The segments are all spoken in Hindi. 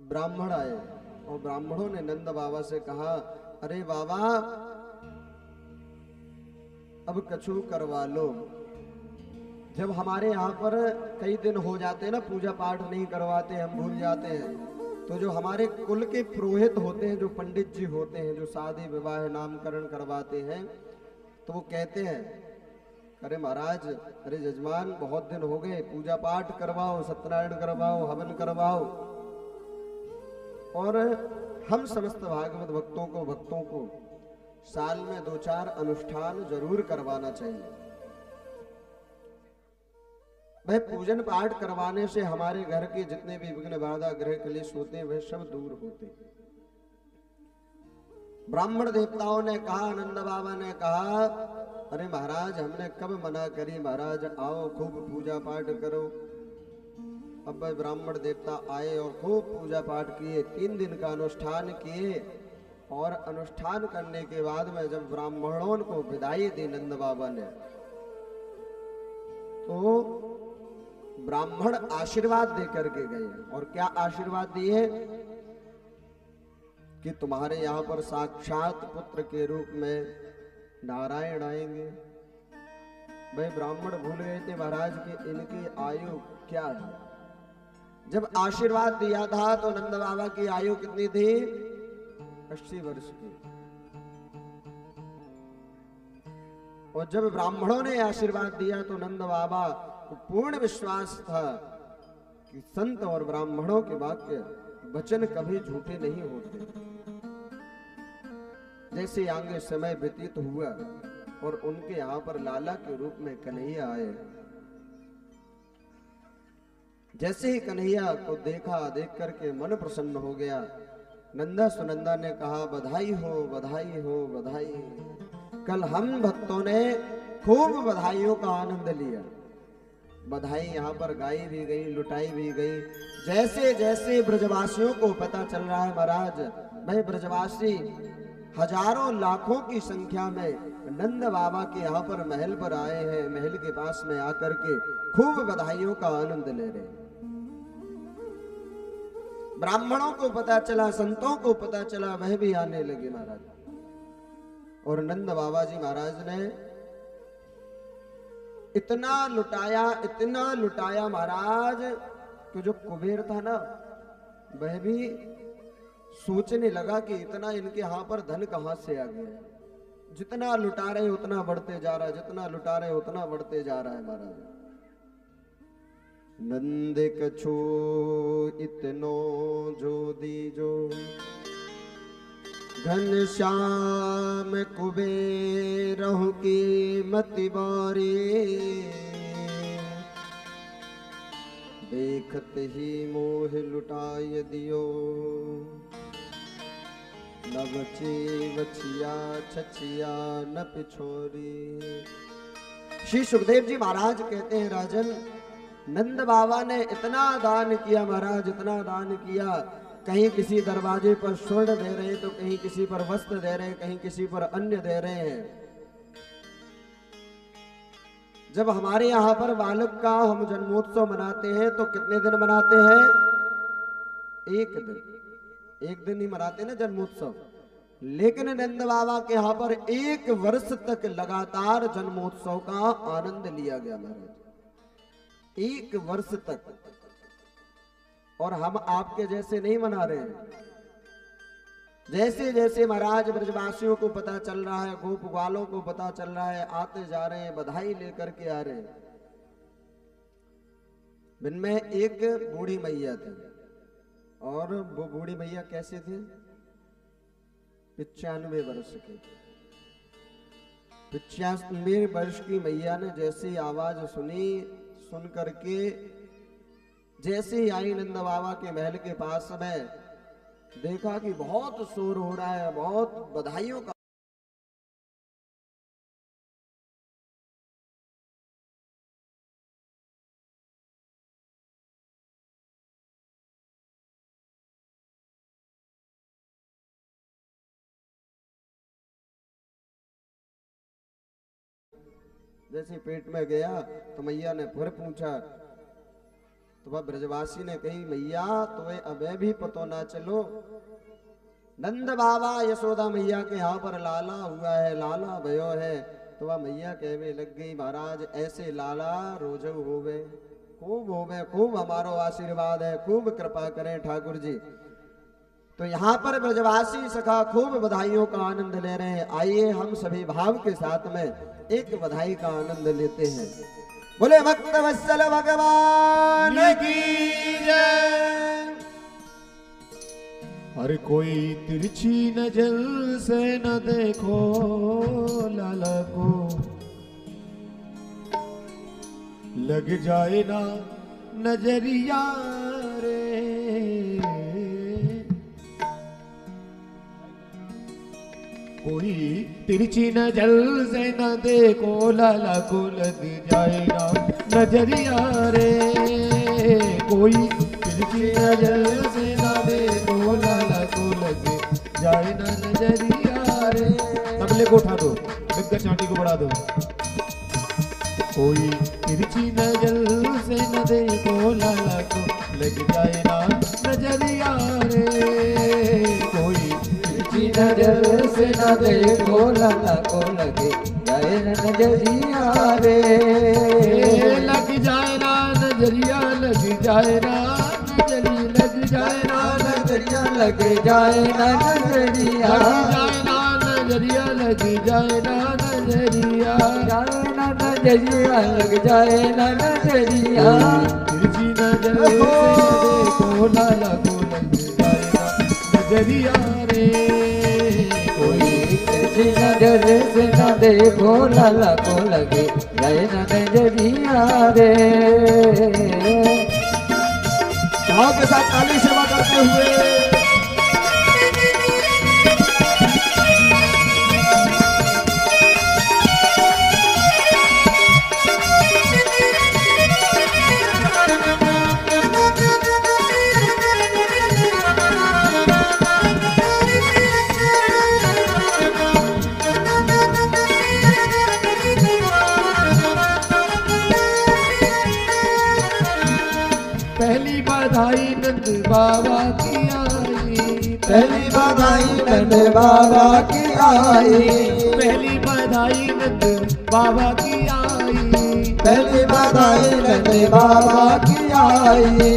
ब्राह्मण आए और ब्राह्मणों ने नंद बाबा से कहा, अरे बाबा अब कछु करवा लो। जब हमारे यहाँ पर कई दिन हो जाते हैं ना, पूजा पाठ नहीं करवाते, हम भूल जाते हैं, तो जो हमारे कुल के पुरोहित होते हैं, जो पंडित जी होते हैं, जो शादी विवाह नामकरण करवाते हैं, तो वो कहते हैं, अरे महाराज, अरे जजमान, बहुत दिन हो गए, पूजा पाठ करवाओ, सत्यनारायण करवाओ, हवन करवाओ। और हम समस्त भागवत भक्तों को साल में 2-4 अनुष्ठान जरूर करवाना चाहिए। वह पूजन पाठ करवाने से हमारे घर के जितने भी विघ्न बाधा ग्रह क्लेश होते हैं वह सब दूर होते हैं। ब्राह्मण देवताओं ने कहा, नंद बाबा ने कहा, अरे महाराज हमने कब मना करी, महाराज आओ खूब पूजा पाठ करो। अब ब्राह्मण देवता आए और खूब पूजा पाठ किए, 3 दिन का अनुष्ठान किए। और अनुष्ठान करने के बाद में जब ब्राह्मणों को विदाई दी नंद बाबा ने, तो ब्राह्मण आशीर्वाद दे करके गए। और क्या आशीर्वाद दिए कि तुम्हारे यहां पर साक्षात पुत्र के रूप में नारायण आएंगे। भाई ब्राह्मण भूल गए थे महाराज कि इनकी आयु क्या है। जब आशीर्वाद दिया था तो नंद बाबा की आयु कितनी थी? 80 वर्ष की। और जब ब्राह्मणों ने आशीर्वाद दिया तो नंद बाबा को पूर्ण विश्वास था कि संत और ब्राह्मणों के वाक्य वचन कभी झूठे नहीं होते। जैसे आगे समय व्यतीत हुआ और उनके यहां पर लाला के रूप में कन्हैया आए। जैसे ही कन्हैया को देखा, देख करके मन प्रसन्न हो गया। नंदा सुनंदा ने कहा, बधाई हो, बधाई हो, बधाई। कल हम भक्तों ने खूब बधाइयों का आनंद लिया। बधाई यहाँ पर गाई भी गई, लुटाई भी गई। जैसे जैसे ब्रजवासियों को पता चल रहा है महाराज, भाई ब्रजवासी हजारों लाखों की संख्या में नंद बाबा के यहाँ पर महल पर आए हैं, महल के पास में आकर के खूब बधाइयों का आनंद ले रहे हैं। ब्राह्मणों को पता चला, संतों को पता चला, वह भी आने लगे महाराज। और नंद बाबा जी महाराज ने इतना लुटाया महाराज कि जो कुबेर था ना, वह भी सोचने लगा कि इतना इनके यहां पर धन कहां से आ गया। जितना लुटा रहे उतना बढ़ते जा रहा है, जितना लुटा रहे उतना बढ़ते जा रहा है महाराज। नंद कछो इतनो जो दीजो, घनश्याम कुबेरहु की मति बारी। देखत ही मोह लुटाय दियो, न बचे बचिया छचिया न पिछोरी। श्री सुखदेव जी महाराज कहते हैं, राजन नंद बाबा ने इतना दान किया महाराज, इतना दान किया। कहीं किसी दरवाजे पर स्वर्ण दे रहे, तो कहीं किसी पर वस्त्र दे रहे, कहीं किसी पर अन्न दे रहे हैं। जब हमारे यहाँ पर बालक का हम जन्मोत्सव मनाते हैं तो कितने दिन मनाते हैं? 1 दिन। 1 दिन ही मनाते हैं ना जन्मोत्सव। लेकिन नंद बाबा के यहाँ पर 1 वर्ष तक लगातार जन्मोत्सव का आनंद लिया गया महाराज, 1 वर्ष तक। और हम आपके जैसे नहीं मना रहे हैं। जैसे जैसे महाराज ब्रजवासियों को पता चल रहा है, गोप ग्वालों को पता चल रहा है, आते जा रहे हैं, बधाई लेकर के आ रहे हैं। दिन में एक बूढ़ी मैया थी, और वो बूढ़ी मैया कैसे थी? 95 वर्ष की। 95 वर्ष की मैया ने जैसी आवाज सुनी, सुन करके जैसे ही आई नंद बाबा के महल के पास में, देखा कि बहुत शोर हो रहा है, बहुत बधाइयों का। जैसे पेट में गया तो मैया ने फिर पूछा, तो वह ब्रजवासी ने कही मैया तुम्हें अबे भी पतो ना चलो। नंद बाबा यशोदा मैया के यहाँ पर लाला हुआ है, लाला भयो है। तो वह मैया कहवे लग गई महाराज ऐसे लाला रोज होवे, खूब होवे, खूब हमारो आशीर्वाद है, खूब कृपा करें ठाकुर जी। तो यहाँ पर ब्रजवासी सखा खूब बधाइयों का आनंद ले रहे हैं। आइए हम सभी भाव के साथ में एक बधाई का आनंद लेते हैं। बोले भक्त वत्सल भगवान की जय। हर कोई तिरछी नजर से न देखो लाला को, लग जाए ना नजरिया रे। कोई तिरछी नजर से न देखो लाला को, लग जाए ना नजरिया रे। कोई तिरछी नजर से न देखो लाला को, लग जाए ना नजरिया रे। तबले को उठा दो, गग्गा चाटी को बढ़ा दो। कोई तिरछी नजर से न देखो लाला को, लग जाए ना नजरिया रे। कोई तिरछी नजर से न देखो लाला को, लग जाए ना नजरिया रे। लग जाए ना नजरिया, लग जाए ना नजरिया, लग जाए ना नजरिया, लग जाए ना नजरिया, लग जाए ना नजरिया, जाए ना नजरिया, लग जाए ना नजरिया। तिरछी नजर से देखो लाला को, लग जाए ना नजरिया रे। कोई तिरछी नजर से न देखो लाला को, लगे जाए ना नजरिया रे। भाव के साथ काली सेवा करते हुए पहली बधाई नंद बाबा की आई, पहली बधाई नंद बाबा की आई, पहली बधाई नंद बाबा की आई, पहली बधाई नंद बाबा की आई।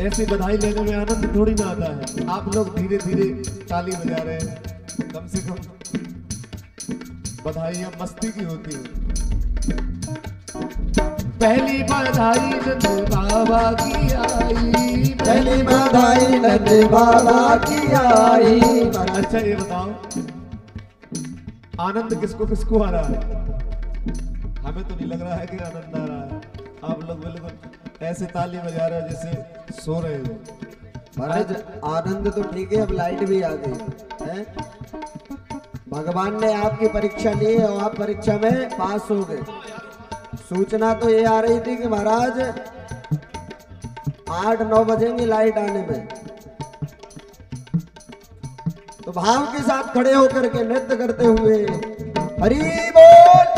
ऐसी बधाई लेने में आनंद थोड़ी ना आता है। आप लोग धीरे धीरे ताली बजा रहे हैं, कम से कम बधाइयां मस्ती की होती है। पहली बधाई नंद बाबा की आई, पहली बधाई नंद बाबा की आई। अच्छा ये बताओ आनंद किसको किसको आ रहा है? हमें तो नहीं लग रहा है कि आनंद आ रहा है। आप लोग बिल्कुल ऐसे ताली बजा रहे हो जैसे सो रहे हो। महाराज आनंद तो ठीक है, अब लाइट भी आ गई है। भगवान ने आपकी परीक्षा ली और आप परीक्षा में पास हो गए। सूचना तो ये आ रही थी कि महाराज 8-9 बजेंगे लाइट आने में। तो भाव के साथ खड़े होकर के नृत्य करते हुए हरि बोल।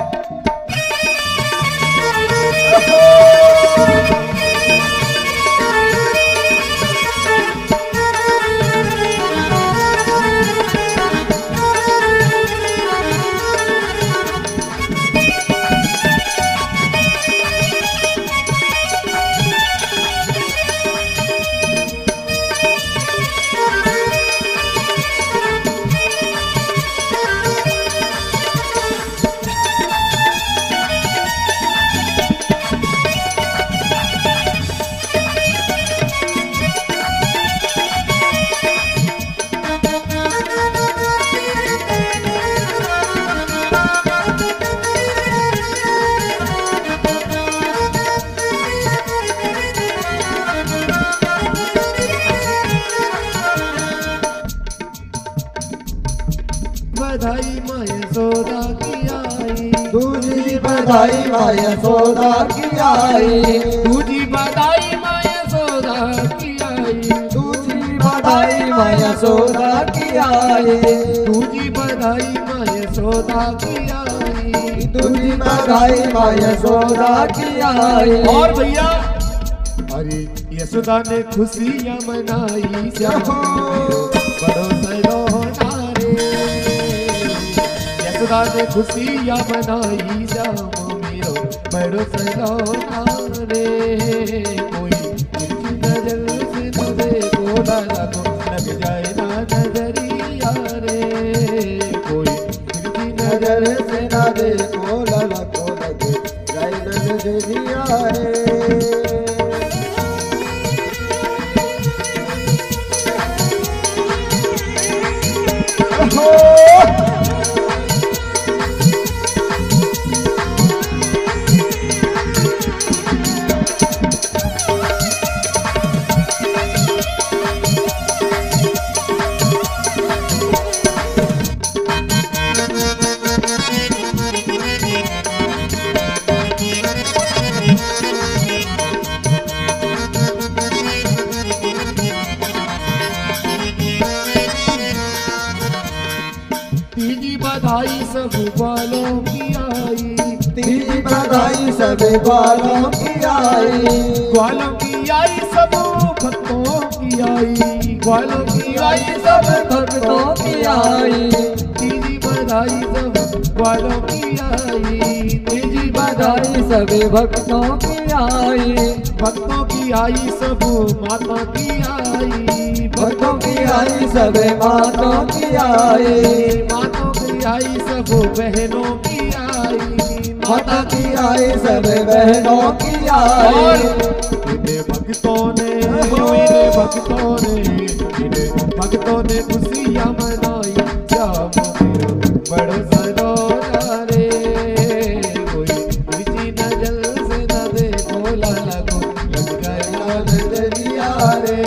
बधाई माँ यशोदा की आई, दूजी बधाई माँ यशोदा की आई, दूजी बधाई माँ यशोदा की आई, दूजी बधाई माँ यशोदा की आई, दूजी बधाई माँ यशोदा की आई, दूजी बधाई माँ यशोदा की आई। और भैया अरे यशोदा ने खुशियां मनाई श्याम मेरो बड़ो सलोना रे। यशोदा ने खुशियां मनाई श्याम मेरो बड़ो सलोना रे। कोई तिरछी नजर से न देखो लाला को लग जाए ना नजरिया रे। कोई तिरछी नजर से ना देखो लाला को लगे जाए ना नजरिया रे। तीजी बधाई सब ग्वालों की आई। तीजी बधाई सब ग्वालों की आई। ग्वालों की आई सब भक्तों की आई। ग्वालों की आई सब भक्तों की आई। तीजी बधाई सब ग्वालों की आई। तीजी बधाई सब भक्तों की आई। भक्तों की आई सब माता की आई। भक्तों की आई सब मातों की आई। मातों की आई सब बहनों की आई। माता की आई सब बहनों की आई। इन्हें भक्तों ने इन्हें भक्तों ने खुशियां मनाई श्याम मेरो बड़ो सलोना रे। कोई तिरछी नजर से न देखो लाला को लग जाए ना नजरिया रे।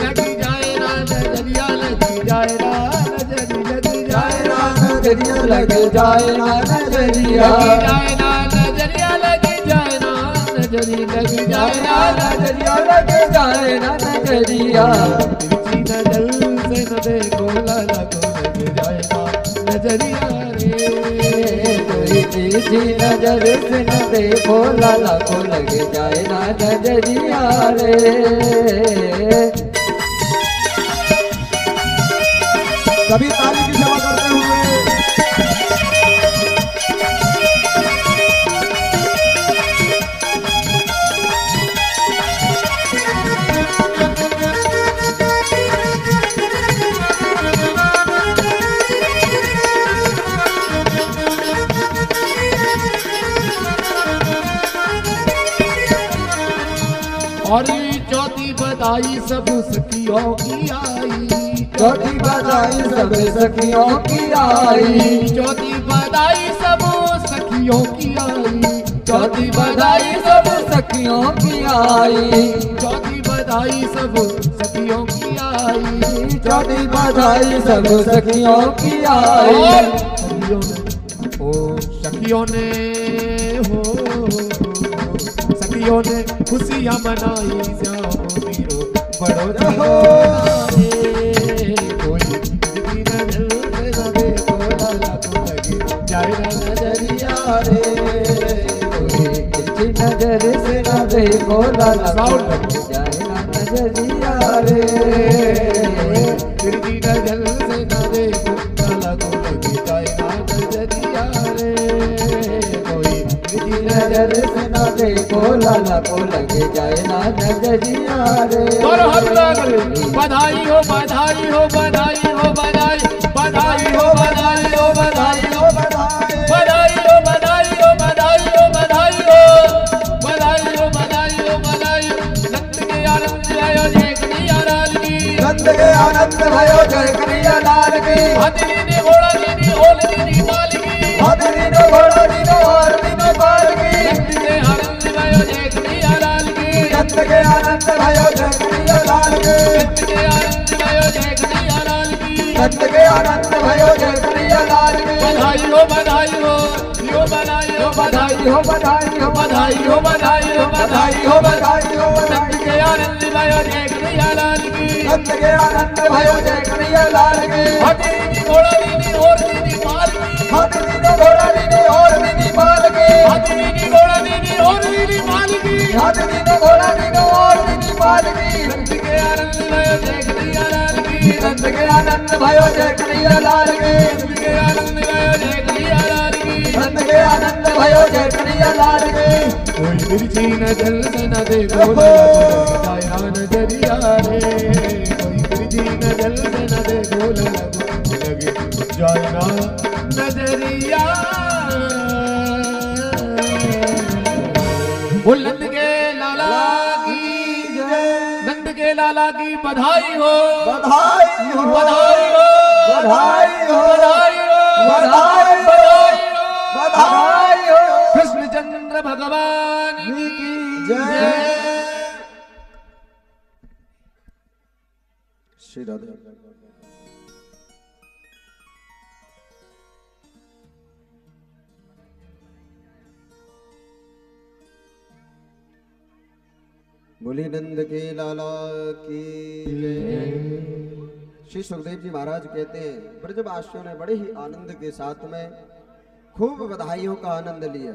लग जाए ना नजरिया लग जाए ना नजरिया लग जाए ना नजरिया लग जाए ना नजरिया। लग जाए ना नजरिया लग जाए ना नजरिया लग जाए ना नजरिया लग जाए ना नजरिया। तिरछी नजर से न देखो लाला को लग जाए ना नजरिया रे। कोई तिरछी नजर से न देखो लाला को लग जाए ना नजरिया रे। सभी ताली की सेवा करते हुए और चौथी बधाई सब सखियों की आई। चौथी बधाई सब सखियों की आई। चौथी बधाई सब सखियों की आई। चौथी बधाई सब सखियों की आई। चौथी बधाई सब सखियों की आई। चौथी बधाई सब सखियों की आई। और सखियों ने हो सखियों ने खुशियां मनाई श्याम मेरो बड़ो सलोना रे। कोई तिरछी नजर से न देखो लाला को लगे जाए ना नजरिया रे। कोई तिरछी नजर से न देखो लाला को लग जाए ना नजरिया रे। तिरछी नजर से न देखो लाला को लगे जाए ना नजरिया रे। कोई तिरछी नजर से न देखो लाला को लगे जाए ना नजरिया रे। दोनों हाथ लगा कर बधाई हो बधाई हो बधाई हो बधाई बधाई हो बधाई हो बधाई हो बधाई हो बधाई हो बधाई हो बधाई हो बधाई हो बधाई हो बधाई हो। नंद के आनंद भयो जय कन्हैया लाल की। नंद के आनंद भयो जय कन्हैया लाल की। हाथी ने घोड़ा दीनी ओल दीनी माल की। हाथी ने घोड़ा दीनो और दीनो पाल की। नंद के आनंद भयो जय कन्हैया लाल की। नंद के आनंद भयो जय कन्हैया लाल की। नंद के आनंद भयो जय कन्हैया लाल की। नंद के आनंद भयो जय कन्हैया लाल की। बधाई हो बधाई हो यो बधाई हो बधाई हो बधाई हो बधाई हो बधाई हो बधाई हो बधाई हो नंद के आनंद भयो जय कन्हैया लाल की। नंद के आनंद भयो जय कन्हैया लाल की। हाथी दीनी घोड़ा दीनी और दीनी माल की। हाथी दीनो घोड़ा दीनो और दीनी पाल की। हाथी दीनी घोड़ा दीनी और दीनी मालगी, हाथी दीनी घोड़ा दीनी और दीनी मालगी। नंद के आनंद भयो जय कन्हैया लाल की, नंद के आनंद भयो जय कन्हैया लाल की, नंद के आनंद भयो जय कन्हैया लाल की, नंद के आनंद भयो जय कन्हैया लाल की। कोई तिरछी नजर से न देखो जाया नजरिया रे, कोई तिरछी नजर से न देखो लगे जाया नजरिया। वो नंद के लाला की जय, नंद के लाला की बधाई हो, बधाई हो, बधाई हो, बधाई हो, बधाई हो, बधाई हो, बधाई हो, बधाई हो। कृष्णचंद्र भगवान की जय। श्री राधे। बोली नंद के लाला की जय। श्री सुखदेव जी महाराज कहते हैं ब्रजवासियों ने बड़े ही आनंद के साथ में खूब बधाइयों का आनंद लिया।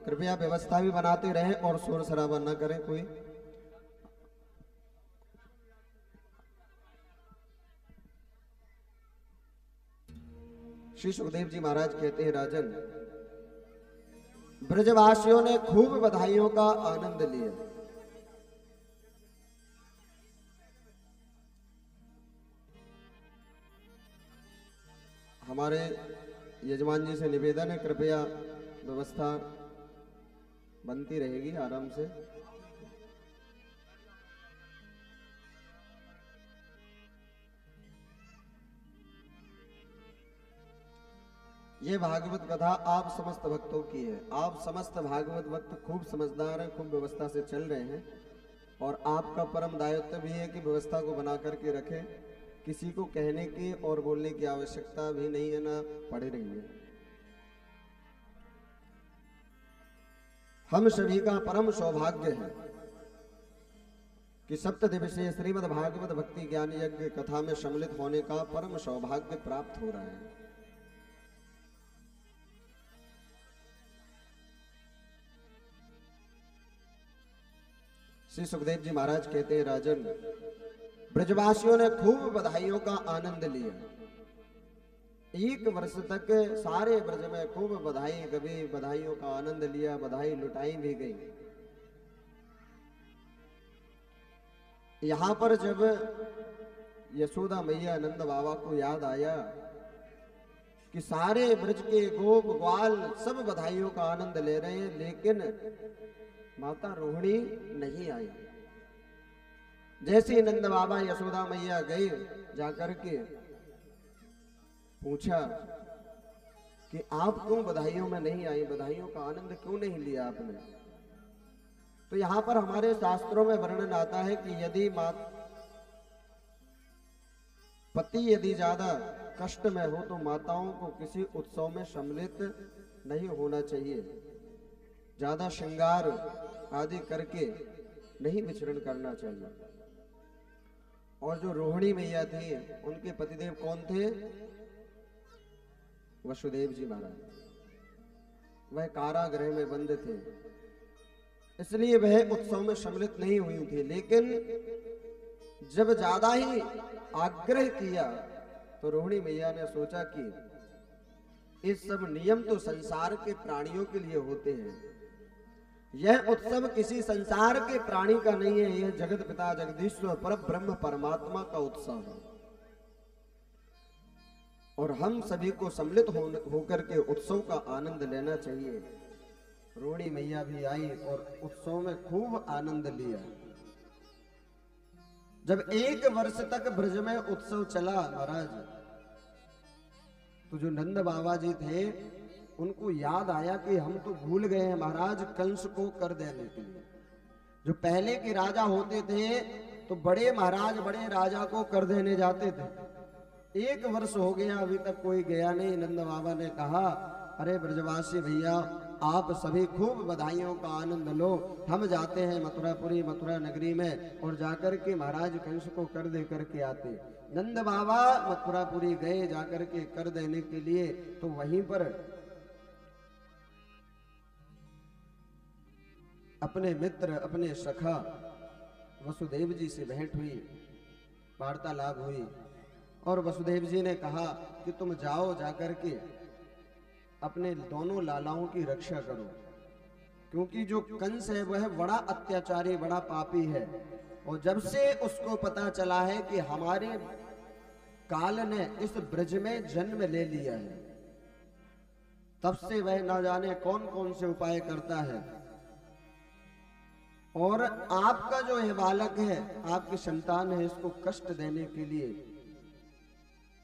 कृपया व्यवस्था भी बनाते रहे और शोर शराबा न करें कोई। श्री सुखदेव जी महाराज कहते हैं राजन, ब्रजवासियों ने खूब बधाइयों का आनंद लिया। हमारे यजमान जी से निवेदन है कृपया व्यवस्था बनती रहेगी आराम से। ये भागवत कथा आप समस्त भक्तों की है। आप समस्त भागवत भक्त खूब समझदार हैं, खूब व्यवस्था से चल रहे हैं और आपका परम दायित्व भी है कि व्यवस्था को बना करके रखें। किसी को कहने की और बोलने की आवश्यकता भी नहीं है, ना पड़े रही है। हम सभी का परम सौभाग्य है कि सप्त दिवसीय श्रीमद् भागवत भक्ति ज्ञान यज्ञ कथा में सम्मिलित होने का परम सौभाग्य प्राप्त हो रहा है। श्री सुखदेव जी महाराज कहते हैं राजन, ब्रजवासियों ने खूब बधाइयों का आनंद लिया। एक वर्ष तक सारे ब्रज में खूब बधाई गवी, बधाइयों का आनंद लिया, बधाई लुटाई भी गई। यहां पर जब यशोदा मैया नंद बाबा को याद आया कि सारे ब्रज के गोप ग्वाल सब बधाइयों का आनंद ले रहे हैं, लेकिन माता रोहिणी नहीं आई। जैसे नंद बाबा यशोदा मैया गए, जाकर के पूछा कि आप क्यों बधाइयों में नहीं आई, बधाइयों का आनंद क्यों नहीं लिया आपने। तो यहां पर हमारे शास्त्रों में वर्णन आता है कि यदि पति यदि ज्यादा कष्ट में हो तो माताओं को किसी उत्सव में सम्मिलित नहीं होना चाहिए। ज्यादा श्रृंगार आदि करके नहीं विचरण करना चाहिए। और जो रोहिणी मैया थी उनके पतिदेव कौन थे? वसुदेव जी महाराज। वह कारागृह में बंद थे, इसलिए वह उत्सव में सम्मिलित नहीं हुई थी। लेकिन जब ज्यादा ही आग्रह किया तो रोहिणी मैया ने सोचा कि ये सब नियम तो संसार के प्राणियों के लिए होते हैं, यह उत्सव किसी संसार के प्राणी का नहीं है, यह जगत पिता जगदीश्वर पर ब्रह्म परमात्मा का उत्सव है और हम सभी को सम्मिलित होकर के उत्सव का आनंद लेना चाहिए। रोहिणी मैया भी आई और उत्सव में खूब आनंद लिया। जब एक वर्ष तक ब्रज में उत्सव चला महाराज, तो जो नंद बाबा जी थे उनको याद आया कि हम तो भूल गए हैं महाराज कंस को कर देने के लिए। जो पहले के राजा होते थे तो बड़े महाराज बड़े राजा को कर देने जाते थे। एक वर्ष हो गया अभी तक कोई गया नहीं। नंद बाबा ने कहा, अरे ब्रजवासी भैया आप सभी खूब बधाइयों का आनंद लो, हम जाते हैं मथुरापुरी मथुरा नगरी में और जाकर के महाराज कंस को कर दे करके आते। नंद बाबा मथुरापुरी गए जाकर के कर देने के लिए, तो वहीं पर अपने मित्र अपने सखा वसुदेव जी से भेंट हुई, वार्तालाप हुई और वसुदेव जी ने कहा कि तुम जाओ जाकर के अपने दोनों लालाओं की रक्षा करो, क्योंकि जो कंस है वह बड़ा अत्याचारी बड़ा पापी है, और जब से उसको पता चला है कि हमारे काल ने इस ब्रज में जन्म ले लिया है, तब से वह न जाने कौन कौन से उपाय करता है। और आपका जो ये बालक है, आपकी संतान है, इसको कष्ट देने के लिए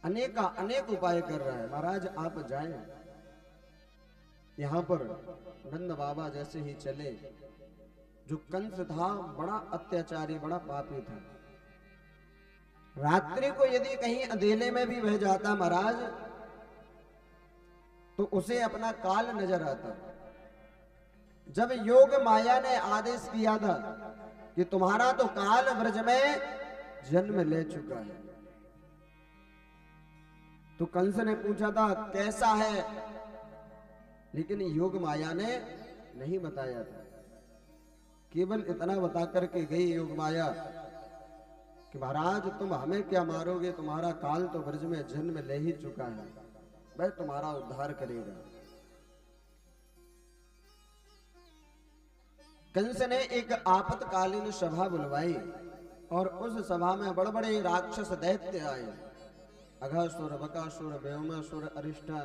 अनेक उपाय कर रहा है। महाराज आप जाएं। यहां पर नंद बाबा जैसे ही चले, जो कंस था बड़ा अत्याचारी बड़ा पापी था, रात्रि को यदि कहीं अंधेले में भी बह जाता महाराज तो उसे अपना काल नजर आता। जब योग माया ने आदेश किया था कि तुम्हारा तो काल ब्रज में जन्म ले चुका है, तो कंस ने पूछा था कैसा है, लेकिन योग माया ने नहीं बताया था। केवल इतना बता करके गई योग माया कि महाराज तुम हमें क्या मारोगे, तुम्हारा काल तो ब्रज में जन्म ले ही चुका है, वह तुम्हारा उद्धार करेगा। कंस ने एक आपातकालीन सभा बुलवाई और उस सभा में बड़े बड़े राक्षस दैत्य आए, अघासुर बकासुर व्योमासुर अरिष्टा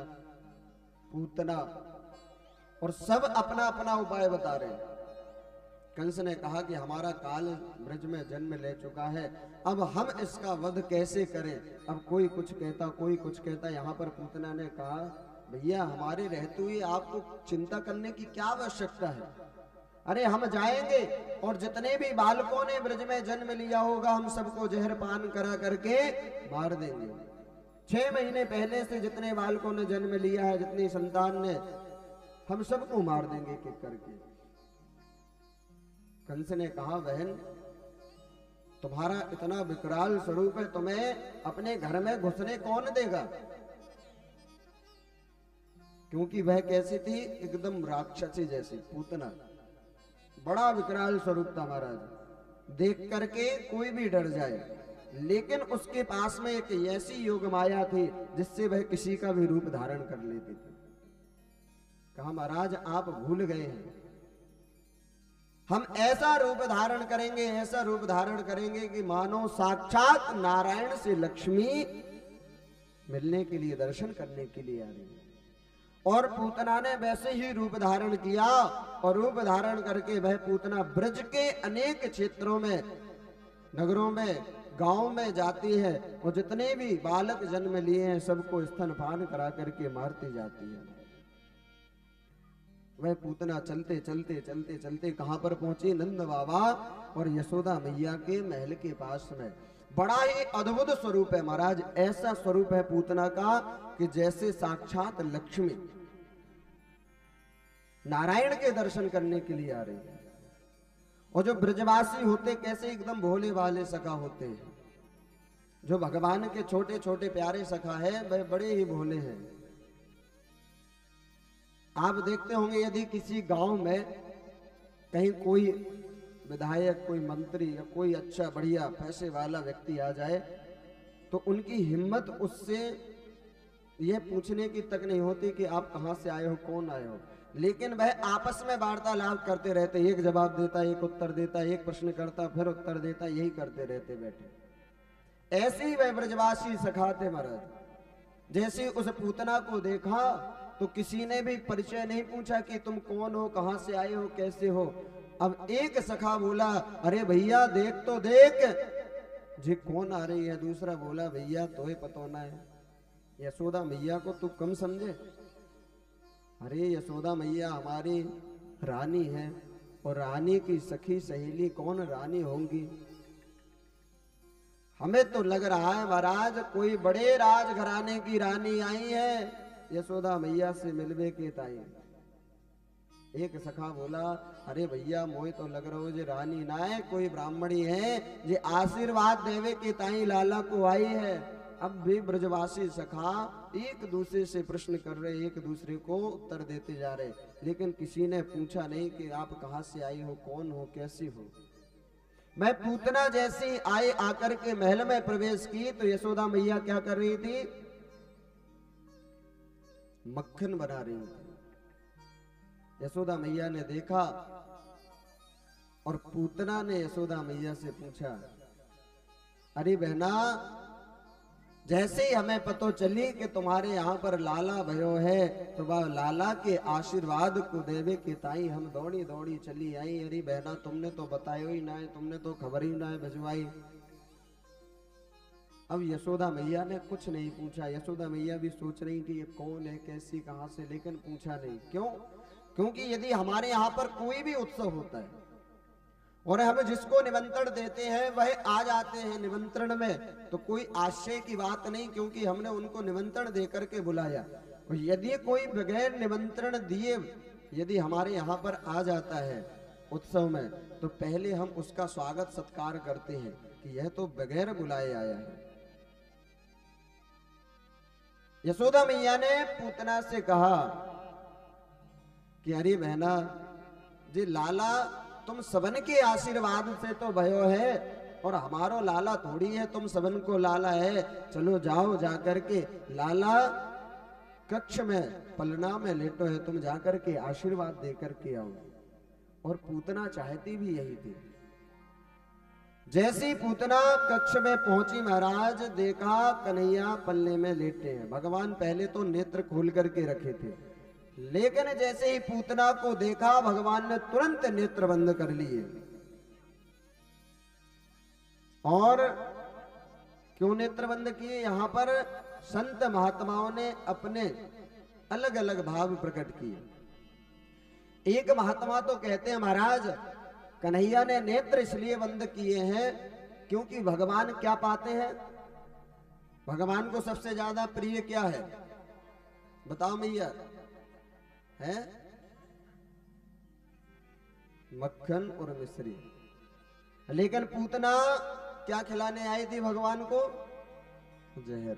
पूतना, और सब अपना अपना उपाय बता रहे। कंस ने कहा कि हमारा काल ब्रज में जन्म ले चुका है, अब हम इसका वध कैसे करें। अब कोई कुछ कहता कोई कुछ कहता। यहाँ पर पूतना ने कहा भैया हमारे रहते हुए आपको चिंता करने की क्या आवश्यकता है, अरे हम जाएंगे और जितने भी बालकों ने ब्रज में जन्म लिया होगा हम सबको जहर पान करा करके मार देंगे। 6 महीने पहले से जितने बालकों ने जन्म लिया है, जितनी संतान ने, हम सबको मार देंगे एक करके। कंस ने कहा बहन तुम्हारा इतना विकराल स्वरूप है, तुम्हें अपने घर में घुसने कौन देगा। क्योंकि वह कैसी थी, एकदम राक्षसी जैसी पूतना, बड़ा विकराल स्वरूप था महाराज, देख करके कोई भी डर जाए। लेकिन उसके पास में एक ऐसी योग माया थी जिससे वह किसी का भी रूप धारण कर लेती थी। कहा महाराज आप भूल गए हैं, हम ऐसा रूप धारण करेंगे, ऐसा रूप धारण करेंगे कि मानो साक्षात नारायण से लक्ष्मी मिलने के लिए, दर्शन करने के लिए आ रही है। और पूतना ने वैसे ही रूप धारण किया और रूप धारण करके वह पूतना ब्रज के अनेक क्षेत्रों में, नगरों में, गांव में जाती है और जितने भी बालक जन्म लिए हैं सबको स्तनपान करा करके मारती जाती है। वह पूतना चलते चलते चलते चलते कहां पर पहुंची, नंद बाबा और यशोदा मैया के महल के पास में। बड़ा ही अद्भुत स्वरूप है महाराज, ऐसा स्वरूप है पूतना का कि जैसे साक्षात लक्ष्मी नारायण के दर्शन करने के लिए आ रही है। और जो ब्रजवासी होते कैसे एकदम भोले भाले सखा होते हैं, जो भगवान के छोटे छोटे प्यारे सखा है वह बड़े ही भोले हैं। आप देखते होंगे यदि किसी गांव में कहीं कोई विधायक, कोई मंत्री या कोई अच्छा बढ़िया पैसे वाला व्यक्ति आ जाए तो उनकी हिम्मत उससे यह पूछने की तक नहीं होती कि आप कहां से आए हो, कौन आए हो, लेकिन वह आपस में वार्तालाप करते रहते, एक जवाब देता, एक उत्तर देता, एक प्रश्न करता फिर उत्तर देता, यही करते रहते बैठे। ऐसे ही वह ब्रजवासी सखा थे महाराज। जैसे उस पूतना को देखा तो किसी ने भी परिचय नहीं पूछा कि तुम कौन हो, कहां से आए हो, कैसे हो। अब एक सखा बोला अरे भैया देख तो देख जी कौन आ रही है। दूसरा बोला भैया तो पता ना है, यशोदा मैया को तू कम समझे। अरे यशोदा मैया हमारी रानी है और रानी की सखी सहेली कौन रानी होंगी। हमें तो लग रहा है महाराज कोई बड़े राजघराने की रानी आई है, यशोदा मैया से मिलवे के ताई। एक सखा बोला अरे भैया मोए तो लग रहा हो जे रानी ना है, कोई ब्राह्मणी है जे आशीर्वाद देवे के ताई लाला को आई है। अब भी ब्रजवासी सखा एक दूसरे से प्रश्न कर रहे, एक दूसरे को उत्तर देते जा रहे, लेकिन किसी ने पूछा नहीं कि आप कहां से आई हो, कौन हो, कैसी हो। मैं पूतना जैसी आए आकर के महल में प्रवेश की तो यशोदा मैया क्या कर रही थी? मक्खन बना रही थी। यशोदा मैया ने देखा और पूतना ने यशोदा मैया से पूछा, अरे बहना, जैसे ही हमें पतो चली कि तुम्हारे यहाँ पर लाला भयो है तो वह लाला के आशीर्वाद को देवे के ताई हम दौड़ी दौड़ी चली आई। अरे बहना, तुमने तो बताया ही ना है, तुमने तो खबर ही ना है भिजवाई। अब यशोदा मैया ने कुछ नहीं पूछा। यशोदा मैया भी सोच रही कि ये कौन है, कैसी, कहां से, लेकिन पूछा नहीं। क्यों? क्योंकि यदि हमारे यहाँ पर कोई भी उत्सव होता है और हम जिसको निमंत्रण देते हैं वह आ जाते हैं निमंत्रण में, तो कोई आश्चर्य की बात नहीं, क्योंकि हमने उनको निमंत्रण देकर के बुलाया। और यदि कोई बगैर निमंत्रण दिए यदि हमारे यहाँ पर आ जाता है उत्सव में, तो पहले हम उसका स्वागत सत्कार करते हैं कि यह तो बगैर बुलाए आया है। यशोदा मैया ने पूतना से कहा कि अरे बहना जी, लाला तुम सबन के आशीर्वाद से तो भयो है और हमारो लाला थोड़ी है, तुम सबन को लाला है। चलो जाओ, जाकर के लाला कक्ष में पलना में लेटो है, तुम जाकर के आशीर्वाद देकर के आओ। और पूतना चाहती भी यही थी। जैसी पूतना कक्ष में पहुंची महाराज, देखा कन्हैया पल्ले में लेटे हैं। भगवान पहले तो नेत्र खोल करके रखे थे, लेकिन जैसे ही पूतना को देखा भगवान ने तुरंत नेत्र बंद कर लिए। और क्यों नेत्र बंद किए? यहां पर संत महात्माओं ने अपने अलग अलग भाव प्रकट किए। एक महात्मा तो कहते हैं महाराज, कन्हैया ने नेत्र इसलिए बंद किए हैं क्योंकि भगवान क्या पाते हैं? भगवान को सबसे ज्यादा प्रिय क्या है? बताओ मैया। है मक्खन और मिश्री। लेकिन पूतना क्या खिलाने आई थी भगवान को? जहर।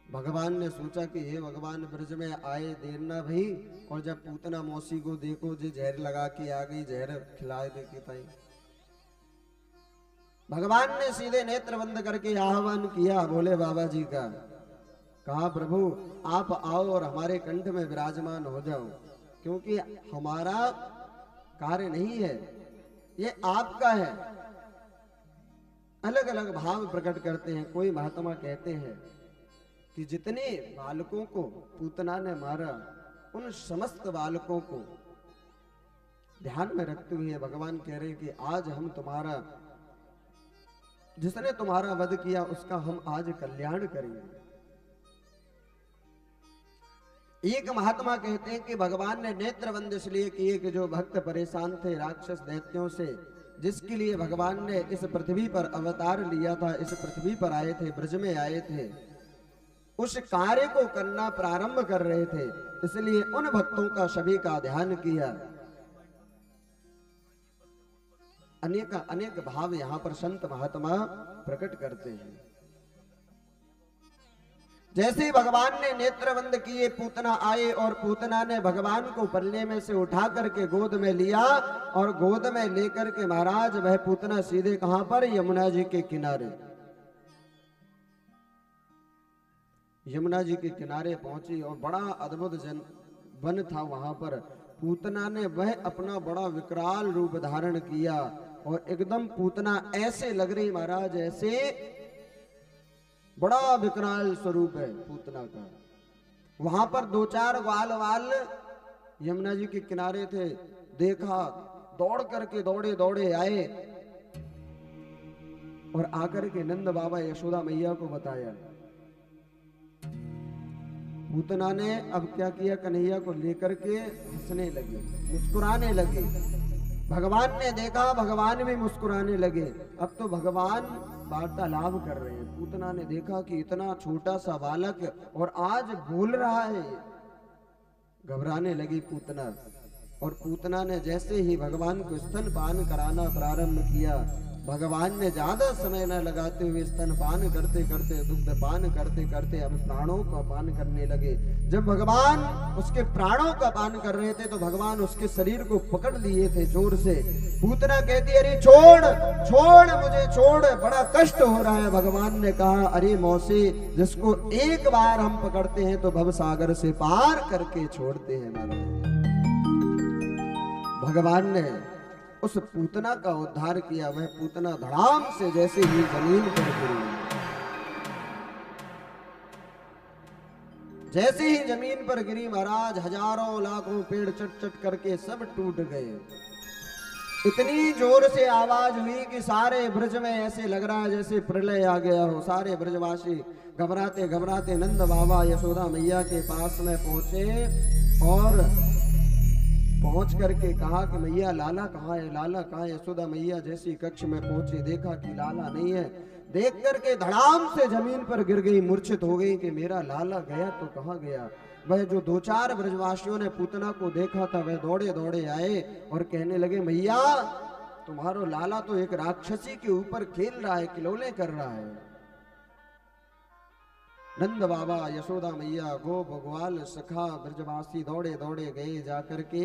भगवान ने सोचा कि हे भगवान, ब्रज में आए देर ना भई, और जब पूतना मौसी को देखो जी जहर लगा के आ गई, जहर खिलाए दे के ताई। भगवान ने सीधे नेत्र बंद करके आह्वान किया भोले बाबा जी का। कहा प्रभु आप आओ और हमारे कंठ में विराजमान हो जाओ, क्योंकि हमारा कार्य नहीं है, ये आपका है। अलग अलग भाव प्रकट करते हैं। कोई महात्मा कहते हैं कि जितने बालकों को पूतना ने मारा, उन समस्त बालकों को ध्यान में रखते हुए भगवान कह रहे हैं कि आज हम तुम्हारा, जिसने तुम्हारा वध किया उसका हम आज कल्याण करेंगे। एक महात्मा कहते हैं कि भगवान ने नेत्रबंद इसलिए किए कि जो भक्त परेशान थे राक्षस दैत्यों से, जिसके लिए भगवान ने इस पृथ्वी पर अवतार लिया था, इस पृथ्वी पर आए थे, ब्रज में आए थे, उस कार्य को करना प्रारंभ कर रहे थे, इसलिए उन भक्तों का सभी का ध्यान किया। अनेक अनेक भाव यहां पर संत महात्मा प्रकट करते हैं। जैसे ही भगवान ने नेत्रबंद किए, पूतना आए और पूतना ने भगवान को पल्ले में से उठा करके गोद में लिया, और गोद में लेकर के महाराज वह पूतना सीधे कहां पर? यमुना जी के किनारे। यमुना जी के किनारे पहुंची और बड़ा अद्भुत वन था वहां पर। पूतना ने वह अपना बड़ा विकराल रूप धारण किया और एकदम पूतना ऐसे लग रही महाराज, ऐसे बड़ा विकराल स्वरूप है पूतना का। वहां पर दो चार ग्वाल वाल यमुना जी के किनारे थे, देखा, दौड़ करके दौड़े दौड़े आए और आकर के नंद बाबा यशोदा मैया को बताया। पूतना ने अब क्या किया? कन्हैया को लेकर के हंसने लगे, मुस्कुराने लगे। भगवान ने देखा, भगवान भी मुस्कुराने लगे। अब तो भगवान वार्तालाप कर रहे हैं। पूतना ने देखा कि इतना छोटा सा बालक और आज बोल रहा है, घबराने लगी पूतना। और पूतना ने जैसे ही भगवान को स्तनपान कराना प्रारंभ किया, भगवान ने ज्यादा समय न लगाते हुए स्तनपान करते करते, दुग्ध पान करते करते अब प्राणों का पान करने लगे। जब भगवान उसके प्राणों का पान कर रहे थे तो भगवान उसके शरीर को पकड़ लिए थे जोर से। पूतना कहती, अरे छोड़ छोड़ मुझे छोड़, बड़ा कष्ट हो रहा है। भगवान ने कहा, अरे मौसी, जिसको एक बार हम पकड़ते हैं तो भव सागर से पार करके छोड़ते हैं। भगवान ने उस पूतना का उद्धार किया। वह पूतना धड़ाम से जैसे ही जमीन पर गिरी, जैसे ही जमीन पर गिरी महाराज, हजारों लाखों पेड़ चट चट करके सब टूट गए। इतनी जोर से आवाज हुई कि सारे ब्रज में ऐसे लग रहा है जैसे प्रलय आ गया हो। सारे ब्रजवासी घबराते घबराते नंद बाबा यशोदा मैया के पास में पहुंचे और पहुंच करके कहा कि मैया लाला कहाँ है, लाला कहाँ है। यशोदा मैया जैसी कक्ष में पहुंचे, देखा कि लाला नहीं है। देख करके धड़ाम से जमीन पर गिर गई, मूर्छित हो गई कि मेरा लाला गया तो कहाँ गया। वह जो दो चार ब्रजवासियों ने पूतना को देखा था वह दौड़े दौड़े आए और कहने लगे, मैया तुम्हारो लाला तो एक राक्षसी के ऊपर खेल रहा है, खिलौने कर रहा है। नंद बाबा यशोदा मैया गोप ग्वाल सखा ब्रजवासी दौड़े दौड़े गए। जाकर के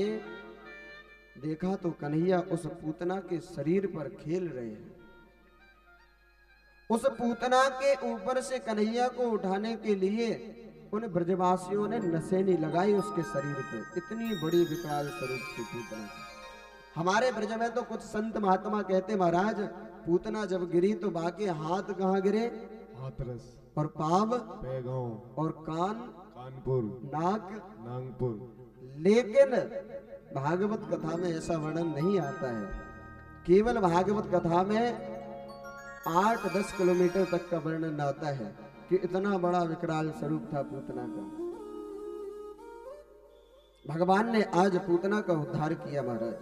देखा तो कन्हैया उस पूतना के शरीर पर खेल रहे हैं। उस पूतना के ऊपर से कन्हैया को उठाने के लिए उन ब्रजवासियों ने नसेनी लगाई उसके शरीर पे। इतनी बड़ी विकराल स्वरूप थी पूतना। हमारे ब्रज में तो कुछ संत महात्मा कहते, महाराज पूतना जब गिरी तो बाकी हाथ कहाँ गिरे, हाथरस, और पाव पैगांव, और कान कानपुर, नाक नागपुर। लेकिन भागवत कथा में ऐसा वर्णन नहीं आता है। केवल भागवत कथा में 8-10 किलोमीटर तक का वर्णन आता है कि इतना बड़ा विकराल स्वरूप था पूतना का। भगवान ने आज पूतना का उद्धार किया महाराज।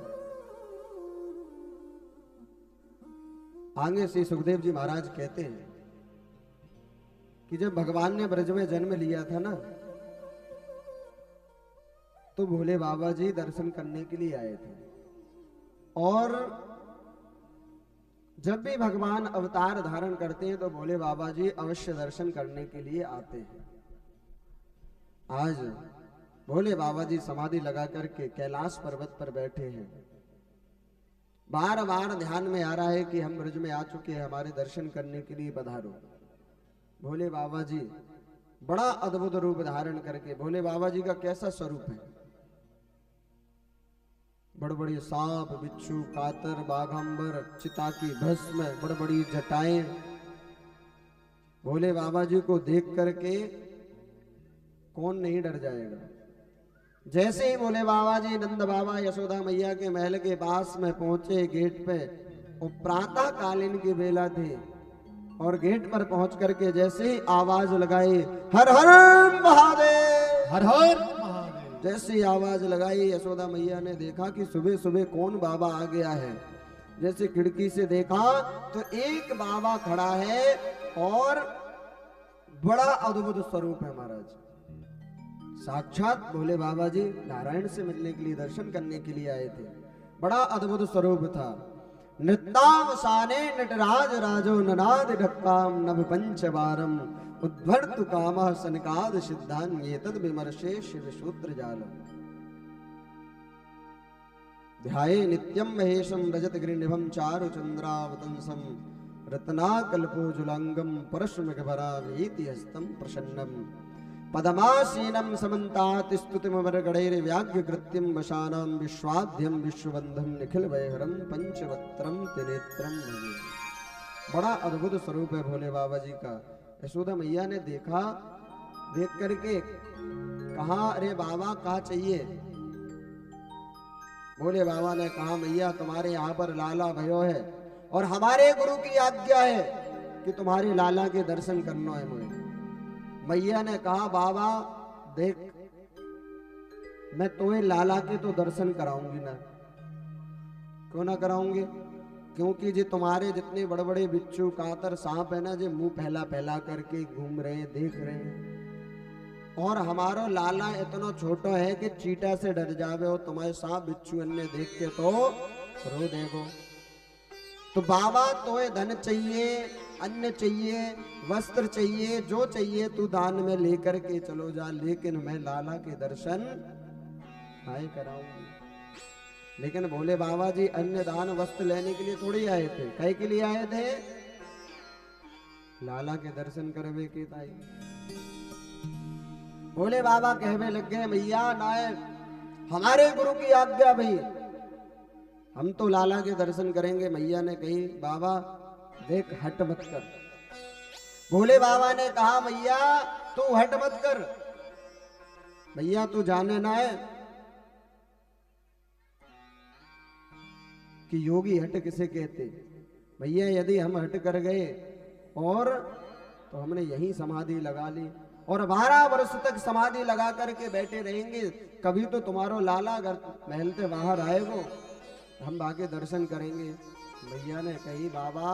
आगे श्री सुखदेव जी महाराज कहते हैं कि जब भगवान ने ब्रज में जन्म लिया था ना, तो भोले बाबा जी दर्शन करने के लिए आए थे। और जब भी भगवान अवतार धारण करते हैं तो भोले बाबा जी अवश्य दर्शन करने के लिए आते हैं। आज भोले बाबा जी समाधि लगा करके कैलाश पर्वत पर बैठे हैं। बार बार ध्यान में आ रहा है कि हम ब्रज में आ चुके हैं, हमारे दर्शन करने के लिए पधारो। भोले बाबा जी बड़ा अद्भुत रूप धारण करके, भोले बाबा जी का कैसा स्वरूप है, बड़े बड़े सांप, बिच्छू, कातर, बाघंबर, चिता की भस्म, बड़ी बड़ी जटाएं। भोले बाबा जी को देख करके कौन नहीं डर जाएगा। जैसे ही भोले बाबा जी नंद बाबा यशोदा मैया के महल के पास में पहुंचे गेट पे, वो प्रातः कालीन की बेला थी और गेट पर पहुंच करके जैसे ही आवाज लगाई, हर हर महादेव, हर हर महादेव, जैसी आवाज लगाई यशोदा मैया ने देखा कि सुबह सुबह कौन बाबा आ गया है। जैसे खिड़की से देखा तो एक बाबा खड़ा है और बड़ा अद्भुत स्वरूप है महाराज। साक्षात भोले बाबा जी नारायण से मिलने के लिए, दर्शन करने के लिए आए थे। बड़ा अद्भुत स्वरूप था। नृत्तावसाने नटराज राजो ननाद ढक्काम नभ पंच बारम उद्वर्तु कामः सनकाद सिद्धान ये तद विमर्शे शिव शूद्र जाल ध्याये नित्यम महेशम रजत गिरिनिभम चारु चंद्रावतंसम रत्नाकल्पोजुलांगम परश्मगभरा वेति हस्तम प्रसन्नम पदमासीनं समन्तात् स्तुतिमवरगणैर्व्याघ्रकृत्यं वशानां विश्वाद्यं विश्वबन्धं निखिल वैहरं पंचवक्त्रं त्रिनेत्रं भजे। बड़ा अद्भुत स्वरूप है भोले बाबा जी का। यशोदा मैया ने देखा, देख करके कहा, अरे बाबा क्या चाहिए। भोले बाबा ने कहा, मैया तुम्हारे यहाँ पर लाला भयो है और हमारे गुरु की आज्ञा है कि तुम्हारे लाला के दर्शन करना है मुझे। मैया ने कहा, बाबा देख, मैं तुम्हें लाला के तो दर्शन कराऊंगी ना। क्यों ना कराऊंगी? क्योंकि जी तुम्हारे जितने बड़े बड़े बिच्छू, कातर, सांप है ना, जो मुंह फैला फैला करके घूम रहे हैं, देख रहे हैं। और हमारो लाला इतना छोटा है कि चीटा से डर जावे और तुम्हारे सांप बिच्छू अन्य देख के तो रो देगो। तो बाबा तोए धन चाहिए, अन्न चाहिए, वस्त्र चाहिए, जो चाहिए तू दान में लेकर के चलो जा, लेकिन मैं लाला के दर्शन आए कराऊंगी। लेकिन भोले बाबा जी अन्न दान वस्त्र लेने के लिए थोड़ी आए थे, कहे के लिए आए थे? लाला के दर्शन करवे के ताई। भोले बाबा कहवे लग गए, भैया नाय हमारे गुरु की आज्ञा भाई, हम तो लाला के दर्शन करेंगे। मैया ने कही बाबा देख हट मत कर। भोले बाबा ने कहा मैया तू हट मत कर, भैया तू जाने ना है कि योगी हट किसे कहते। भैया यदि हम हट कर गए और तो हमने यही समाधि लगा ली और 12 वर्ष तक समाधि लगा करके बैठे रहेंगे, कभी तो तुम्हारो लाला घर महल से बाहर आएगो, हम बाकी दर्शन करेंगे। भैया ने कही बाबा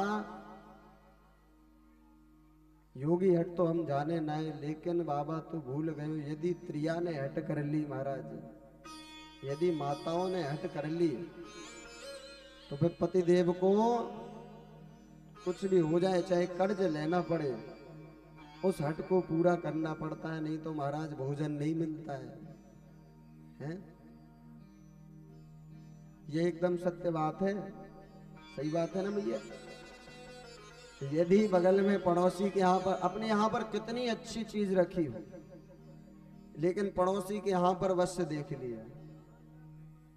योगी हट तो हम जाने ना है, लेकिन बाबा तू भूल गए यदि त्रिया ने हट कर ली, महाराज यदि माताओं ने हट कर ली तो फिर पति देव को कुछ भी हो जाए, चाहे कर्ज लेना पड़े, उस हट को पूरा करना पड़ता है, नहीं तो महाराज भोजन नहीं मिलता है? ये एकदम सत्य बात है, सही बात है ना भैया। यदि बगल में पड़ोसी के यहाँ पर, अपने यहाँ पर कितनी अच्छी चीज रखी हो, लेकिन पड़ोसी के यहाँ पर वश्य देख लिया,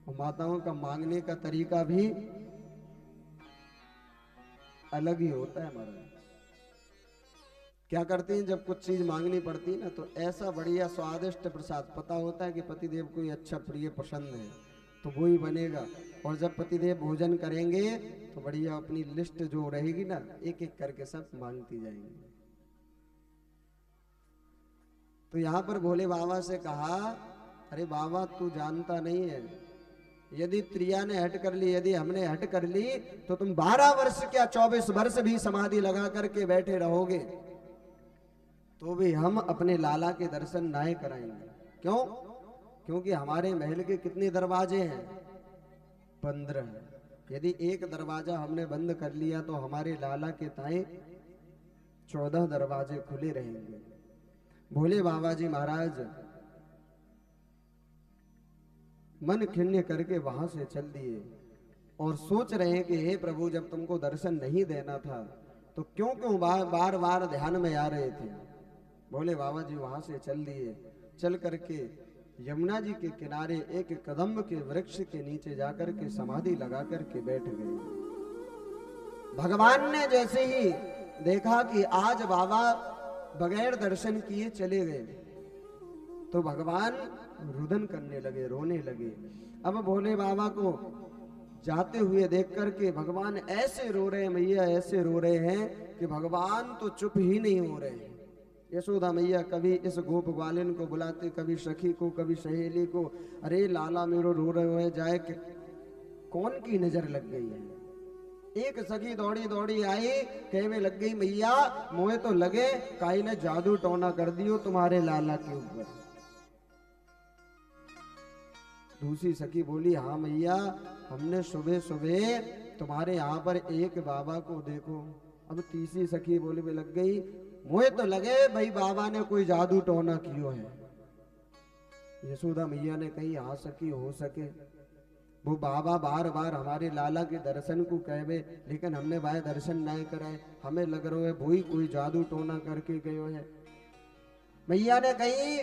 और माताओं का मांगने का तरीका भी अलग ही होता है महाराज। क्या करती हैं जब कुछ चीज मांगनी पड़ती है ना, तो ऐसा बढ़िया स्वादिष्ट प्रसाद, पता होता है कि पतिदेव को ये अच्छा प्रिय पसंद है तो वो ही बनेगा, और जब पतिदेव भोजन करेंगे तो बढ़िया अपनी लिस्ट जो रहेगी ना, एक एक करके सब मांगती जाएंगे। तो यहाँ पर भोले बाबा से कहा अरे बाबा तू जानता नहीं है, यदि त्रिया ने हट कर ली, यदि हमने हट कर ली तो तुम 12 वर्ष क्या 24 वर्ष भी समाधि लगा करके बैठे रहोगे तो भी हम अपने लाला के दर्शन नाए कराएंगे। क्यों? क्योंकि हमारे महल के कितने दरवाजे हैं? 15। यदि एक दरवाजा हमने बंद कर लिया तो हमारे लाला के ताए 14 दरवाजे खुले रहेंगे। भोले बाबा जी महाराज मन खिन्न करके वहां से चल दिए और सोच रहे हैं कि हे प्रभु जब तुमको दर्शन नहीं देना था तो क्यों क्यों बार बार ध्यान में आ रहे थे। भोले बाबा जी वहां से चल दिए, चल करके यमुना जी के किनारे एक कदम्ब के वृक्ष के नीचे जाकर के समाधि लगा करके बैठ गए। भगवान ने जैसे ही देखा कि आज बाबा बगैर दर्शन किए चले गए तो भगवान रुदन करने लगे, रोने लगे। अब भोले बाबा को जाते हुए देख करके भगवान ऐसे रो रहे हैं, मैया ऐसे रो रहे हैं कि भगवान तो चुप ही नहीं हो रहे हैं। यशोदा मैया कभी इस गोप ग्वालिन को बुलाते, कभी सखी को, कभी सहेली को, अरे लाला मेरो रो रहे हो जाए कि कौन की नजर लग गई है। एक सखी दौड़ी दौड़ी आई, कहने लग गई मैया मोहे तो लगे काई ने जादू टोना कर दियो तुम्हारे लाला के ऊपर। दूसरी सखी बोली हाँ मैया हमने सुबह सुबह तुम्हारे यहाँ पर एक बाबा को देखो। अब तीसरी सखी बोली भी लग गई मुझे तो लगे भाई बाबा ने कोई जादू टोना कियो है। यशोदा मैया ने कही हाँ सखी हो सके, वो बाबा बार बार हमारे लाला के दर्शन को कहवे लेकिन हमने भाई दर्शन नहीं कराए, हमें लग रहा है वही कोई जादू टोना करके गयो है। मैया ने कही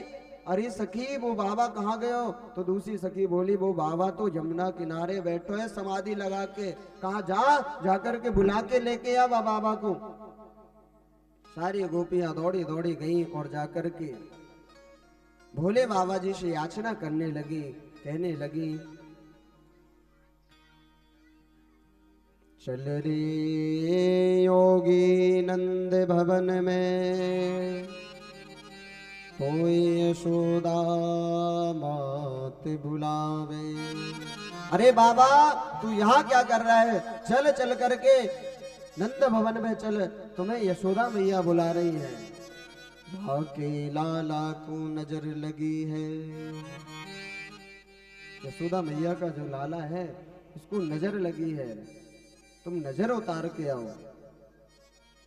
अरे सखी वो बाबा कहाँ गयो? तो दूसरी सखी बोली वो बाबा तो यमुना किनारे बैठो है समाधि लगा के, कहा जाकर के बुला के लेके आ बाबा को। सारी गोपियां दौड़ी दौड़ी गई और जाकर के भोले बाबा जी से याचना करने लगी, कहने लगी चल रे योगी नंद भवन में कोई यशोदा मात बुलावे। अरे बाबा तू यहाँ क्या कर रहा है? चल चल करके नंद भवन में चल, तुम्हें यशोदा मैया बुला रही है। भाके लाला को नजर लगी है। यशोदा मैया का जो लाला है उसको नजर लगी है। तुम नजर उतार के आओ।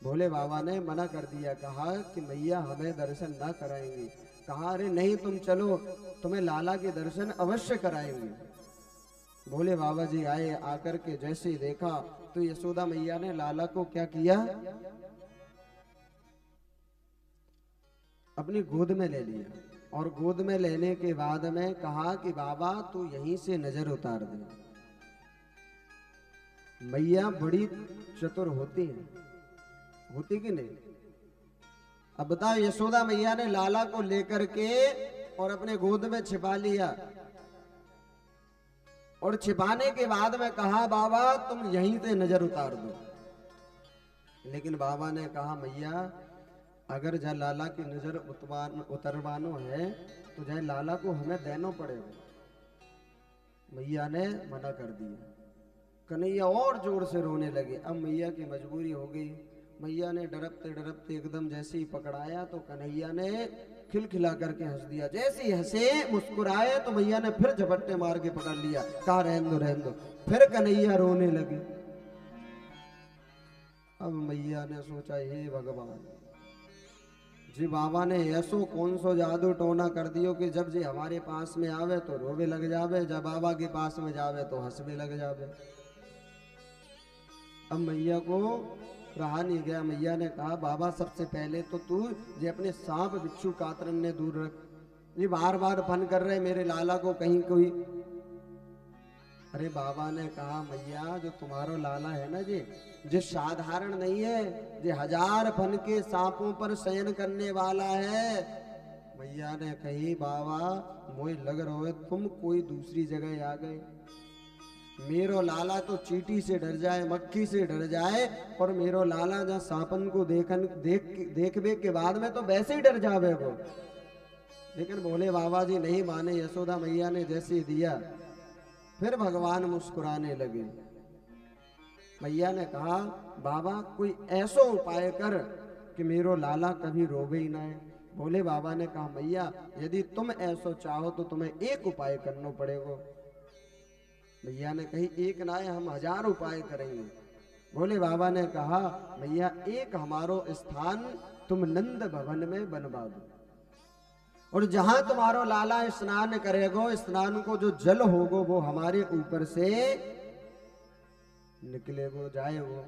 भोले बाबा ने मना कर दिया, कहा कि मैया हमें दर्शन ना कराएंगे। कहा अरे नहीं तुम चलो, तुम्हें लाला के दर्शन अवश्य कराएंगे। भोले बाबा जी आए, आकर के जैसे ही देखा तो यशोदा मैया ने लाला को क्या किया, अपनी गोद में ले लिया। और गोद में लेने के बाद में कहा कि बाबा तू यहीं से नजर उतार दे। मैया बड़ी चतुर होती है, होती कि नहीं? अब बताओ, यशोदा मैया ने लाला को लेकर के और अपने गोद में छिपा लिया, और छिपाने के बाद में कहा बाबा तुम यहीं से नजर उतार दो। लेकिन बाबा ने कहा मैया अगर जा लाला की नजर उतरवानो है तो जाए लाला को हमें देना पड़ेगा। मैया ने मना कर दिया। कन्हैया और जोर से रोने लगे। अब मैया की मजबूरी हो गई। मैया ने डरते डरते एकदम जैसे ही पकड़ाया तो कन्हैया ने खिलखिला करके हंस दिया। जैसे ही हंसे मुस्कुराए तो मैया ने फिर झपट्टे मार के पकड़ लिया, कहा रहने दो रहने दो। फिर कन्हैया रोने लगे। अब मैया ने सोचा हे भगवान जी, बाबा ने ऐसो कौन सो जादू टोना कर दियो कि जब जी हमारे पास में आवे तो रोवे लग जावे, जब बाबा के पास में जावे तो हंसवे लग जावे। अब मैया को रहा नहीं गया। मैया ने कहा बाबा सबसे पहले तो तू ये अपने सांप बिच्छू कातरन ने दूर रख, ये बार बार फन कर रहे मेरे लाला को कहीं कोई। अरे बाबा ने कहा मैया जो तुम्हारा लाला है ना जी, जो साधारण नहीं है, जो 1000 फन के सांपों पर शयन करने वाला है। मैया ने कही बाबा मुझे लग रहा है तुम कोई दूसरी जगह आ गए। मेरो लाला तो चींटी से डर जाए, मक्खी से डर जाए, और मेरो लाला जहाँ सांपन को देखने के बाद में तो वैसे ही डर जावे वो। लेकिन भोले बाबा जी नहीं माने। यशोदा मैया ने जैसे दिया फिर भगवान मुस्कुराने लगे। मैया ने कहा बाबा कोई ऐसा उपाय कर कि मेरो लाला कभी रोवे ही ना है। भोले बाबा ने कहा मैया यदि तुम ऐसा चाहो तो तुम्हें एक उपाय करना पड़ेगा। मैया ने कही एक ना है, हम 1000 उपाय करेंगे। भोले बाबा ने कहा मैया एक हमारो स्थान तुम नंद भवन में बनवा दो, और जहां तुम्हारो लाला स्नान करेगो, स्नान को जो जल होगो वो हमारे ऊपर से निकलेगो, जाएगो,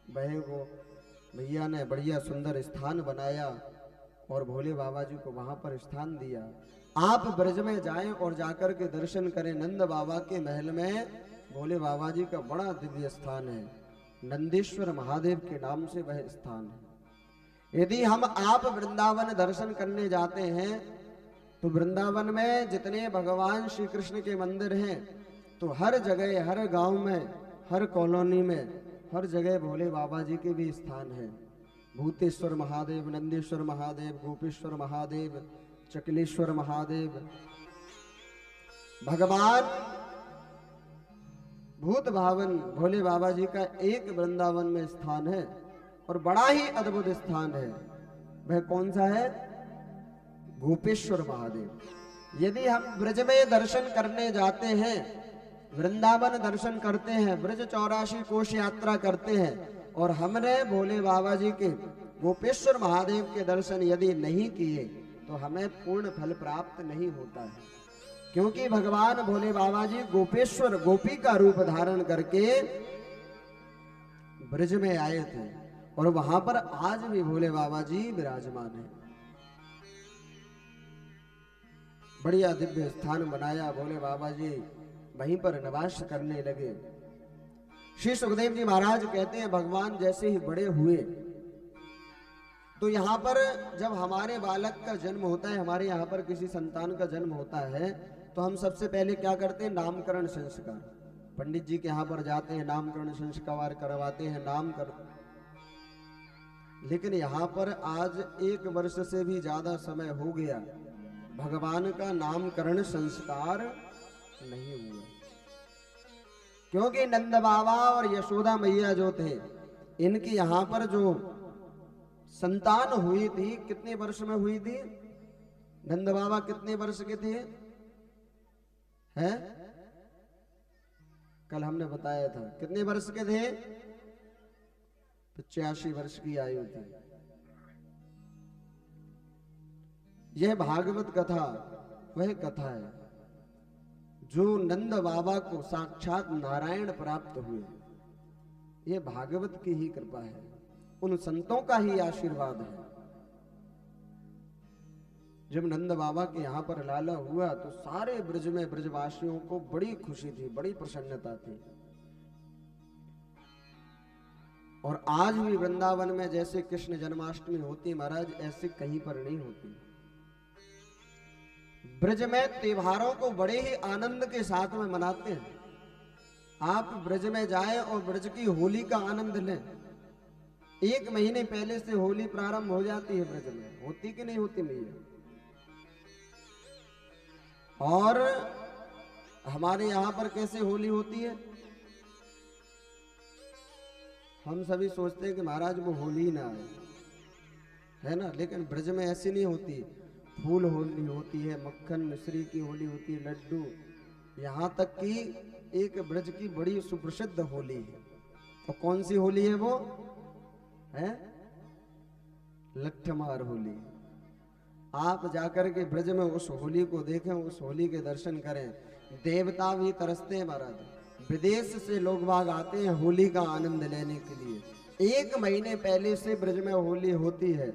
बहेगो। भैया ने बढ़िया सुंदर स्थान बनाया और भोले बाबा जी को वहां पर स्थान दिया। आप ब्रज में जाएं और जाकर के दर्शन करें। नंद बाबा के महल में भोले बाबा जी का बड़ा दिव्य स्थान है। नंदेश्वर महादेव के नाम से वह स्थान है। यदि हम आप वृंदावन दर्शन करने जाते हैं तो वृंदावन में जितने भगवान श्री कृष्ण के मंदिर हैं तो हर जगह, हर गांव में, हर कॉलोनी में, हर जगह भोले बाबा जी के भी स्थान है। भूतेश्वर महादेव, नंदेश्वर महादेव, गोपेश्वर महादेव, चकलेश्वर महादेव। भगवान भूत भावन भोले बाबा जी का एक वृंदावन में स्थान है और बड़ा ही अद्भुत स्थान है। वह कौन सा है? गोपेश्वर महादेव। यदि हम ब्रज में दर्शन करने जाते हैं, वृंदावन दर्शन करते हैं, ब्रज 84 कोश यात्रा करते हैं और हमने भोले बाबा जी के गोपेश्वर महादेव के दर्शन यदि नहीं किए तो हमें पूर्ण फल प्राप्त नहीं होता है। क्योंकि भगवान भोले बाबा जी गोपेश्वर, गोपी का रूप धारण करके ब्रज में आए थे और वहां पर आज भी भोले बाबा जी विराजमान है। बढ़िया दिव्य स्थान बनाया। भोले बाबा जी वहीं पर निवास करने लगे। श्री सुखदेव जी महाराज कहते हैं भगवान जैसे ही बड़े हुए तो यहाँ पर जब हमारे बालक का जन्म होता है, हमारे यहाँ पर किसी संतान का जन्म होता है तो हम सबसे पहले क्या करते हैं? नामकरण संस्कार। पंडित जी के यहाँ पर जाते हैं, नामकरण संस्कार करवाते हैं, नाम कर। लेकिन यहाँ पर आज 1 वर्ष से भी ज्यादा समय हो गया, भगवान का नामकरण संस्कार नहीं हुआ। क्योंकि नंद बाबा और यशोदा मैया जो थे, इनकी यहाँ पर जो संतान हुई थी, कितने वर्ष में हुई थी? नंद बाबा कितने वर्ष के थे? हैं कल हमने बताया था कितने वर्ष के थे? 85 वर्ष की आयु थी। यह भागवत कथा वह कथा है जो नंद बाबा को साक्षात नारायण प्राप्त हुए। यह भागवत की ही कृपा है, उन संतों का ही आशीर्वाद है। जब नंद बाबा के यहाँ पर लाला हुआ तो सारे ब्रज में ब्रजवासियों को बड़ी खुशी थी, बड़ी प्रसन्नता थी। और आज भी वृंदावन में जैसे कृष्ण जन्माष्टमी होती महाराज, ऐसे कहीं पर नहीं होती। ब्रज में त्योहारों को बड़े ही आनंद के साथ में मनाते हैं। आप ब्रज में जाएं और ब्रज की होली का आनंद लें। 1 महीने पहले से होली प्रारंभ हो जाती है ब्रज में, होती कि नहीं होती मैया? और हमारे यहां पर कैसे होली होती है? हम सभी सोचते हैं कि महाराज वो होली ना आए, है ना, लेकिन ब्रज में ऐसी नहीं होती। फूल होली होती है, मक्खन मिश्री की होली होती है, लड्डू, यहाँ तक कि एक ब्रज की बड़ी सुप्रसिद्ध होली है। तो कौन सी होली है वो? है लट्ठमार होली। आप जाकर के ब्रज में उस होली को देखें, उस होली के दर्शन करें। देवता भी तरसते हैं महाराज। विदेश से लोग बाग आते हैं होली का आनंद लेने के लिए। 1 महीने पहले से ब्रज में होली होती है।